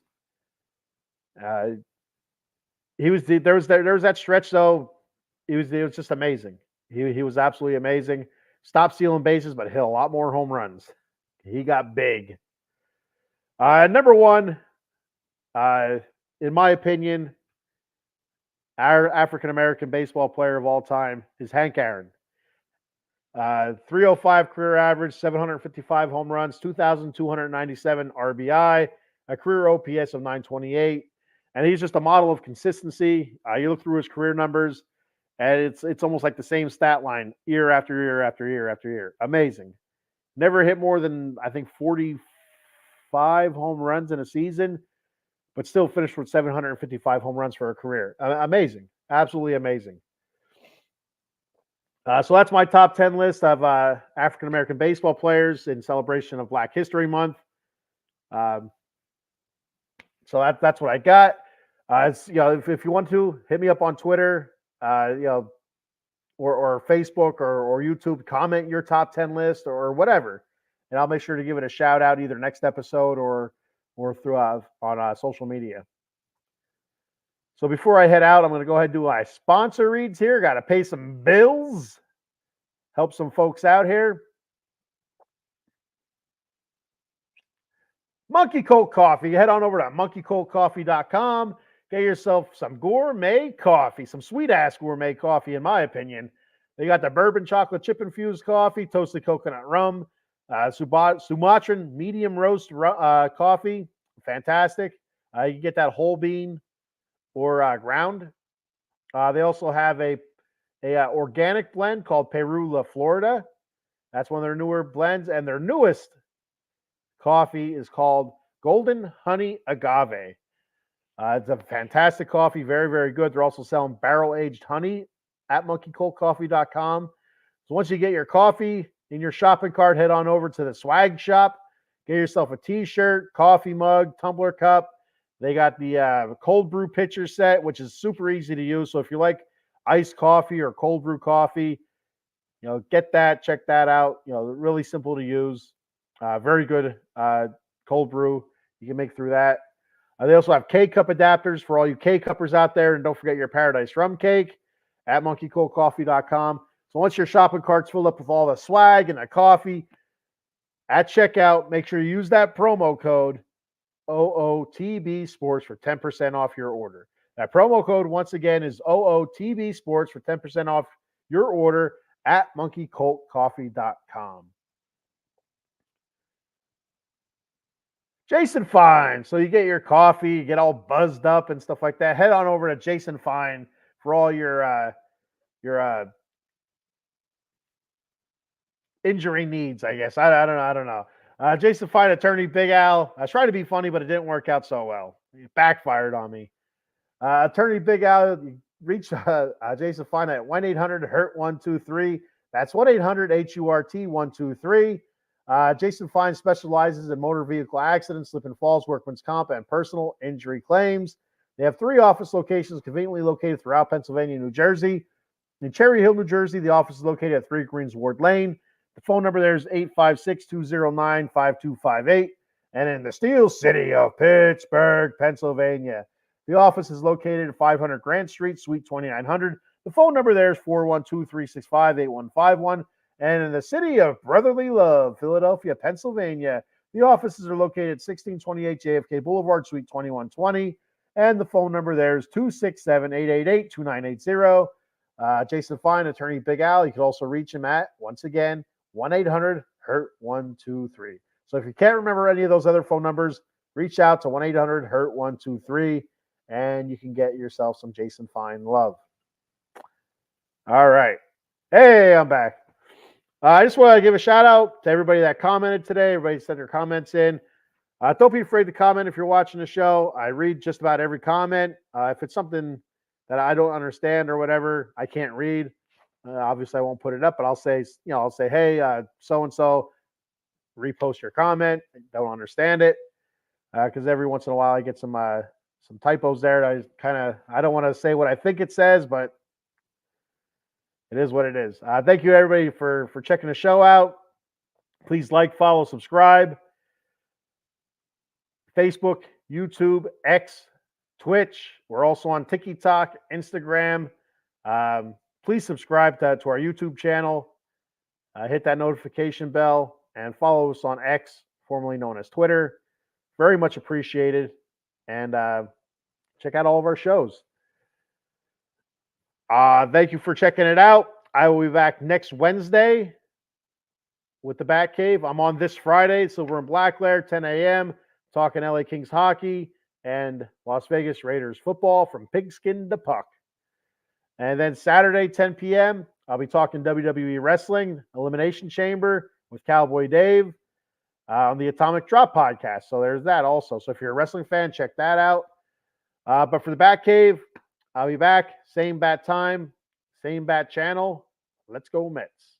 There was that stretch though. It was just amazing. He was absolutely amazing. Stopped stealing bases, but hit a lot more home runs. He got big. Number 1, in my opinion, our African-American baseball player of all time is Hank Aaron. 305 career average, 755 home runs, 2,297 RBI, a career OPS of 928. And he's just a model of consistency. You look through his career numbers, and it's almost like the same stat line year after year after year after year. Amazing. Never hit more than, I think, 45 home runs in a season, but still finished with 755 home runs for a career. Amazing. Absolutely amazing. So that's my top 10 list of African-American baseball players in celebration of Black History Month. So that's what I got. It's if you want to hit me up on Twitter, or Facebook or YouTube, comment your top 10 list or whatever, and I'll make sure to give it a shout out either next episode or through on social media. So before I head out, I'm going to go ahead and do my sponsor reads here. Got to pay some bills, help some folks out here. Monkey Colt Coffee. Head on over to monkeycoltcoffee.com. Get yourself some gourmet coffee, some sweet-ass gourmet coffee, in my opinion. They got the bourbon chocolate chip-infused coffee, toasted coconut rum, Sumatran medium roast coffee. Fantastic. You can get that whole bean or ground. They also have a organic blend called Perula Florida. That's one of their newer blends, and their newest coffee is called Golden Honey Agave. It's a fantastic coffee, very, very good. They're also selling barrel-aged honey at monkeycoltcoffee.com. So once you get your coffee in your shopping cart, head on over to the swag shop. Get yourself a t-shirt, coffee mug, tumbler cup. They got the cold brew pitcher set, which is super easy to use. So if you like iced coffee or cold brew coffee, get that, check that out. Really simple to use. Very good cold brew. You can make through that. They also have K-Cup adapters for all you K-Cuppers out there. And don't forget your Paradise Rum Cake at monkeycoltcoffee.com. So once your shopping cart's filled up with all the swag and the coffee, at checkout, make sure you use that promo code OOTB Sports for 10% off your order. That promo code, once again, is OOTB Sports for 10% off your order at monkeycoltcoffee.com. Jason Fine. So you get your coffee, you get all buzzed up and stuff like that. Head on over to Jason Fine for all your injury needs, I guess. I don't know. Jason Fine, attorney Big Al. I was trying to be funny, but it didn't work out so well. It backfired on me. Attorney Big Al, reach Jason Fine at 1-800-HURT-123. That's 1-800-HURT-123. Jason Fine specializes in motor vehicle accidents, slip and falls, workman's comp, and personal injury claims. They have 3 office locations conveniently located throughout Pennsylvania and New Jersey. In Cherry Hill, New Jersey, the office is located at 3 Greensward Lane. The phone number there is 856-209-5258. And in the Steel City of Pittsburgh, Pennsylvania, the office is located at 500 Grant Street, Suite 2900. The phone number there is 412-365-8151. And in the city of Brotherly Love, Philadelphia, Pennsylvania, the offices are located at 1628 JFK Boulevard, Suite 2120. And the phone number there is 267-888-2980. Jason Fine, attorney Big Al. You can also reach him at, once again, 1-800-HURT-123. So if you can't remember any of those other phone numbers, reach out to 1-800-HURT-123, and you can get yourself some Jason Fine love. All right. Hey, I'm back. I just want to give a shout out to everybody that commented today. Everybody sent their comments in. Don't be afraid to comment if you're watching the show. I read just about every comment. If it's something that I don't understand or whatever, I can't read. Obviously, I won't put it up, but I'll say, hey, so-and-so, repost your comment. I don't understand it because every once in a while I get some typos there. I don't want to say what I think it says, but it is what it is. Thank you, everybody, for checking the show out. Please like, follow, subscribe. Facebook, YouTube, X, Twitch. We're also on TikTok, Instagram. Please subscribe to our YouTube channel. Hit that notification bell and follow us on X, formerly known as Twitter. Very much appreciated. And check out all of our shows. Thank you for checking it out. I will be back next Wednesday with the Bat Cave. I'm on this Friday, Silver and Blacklear, 10 a.m., talking LA Kings hockey and Las Vegas Raiders football from pigskin to puck. And then Saturday, 10 p.m., I'll be talking WWE Wrestling, Elimination Chamber with Cowboy Dave on the Atomic Drop podcast. So there's that also. So if you're a wrestling fan, check that out. But for the Bat Cave, I'll be back. Same bat time, same bat channel. Let's go Mets.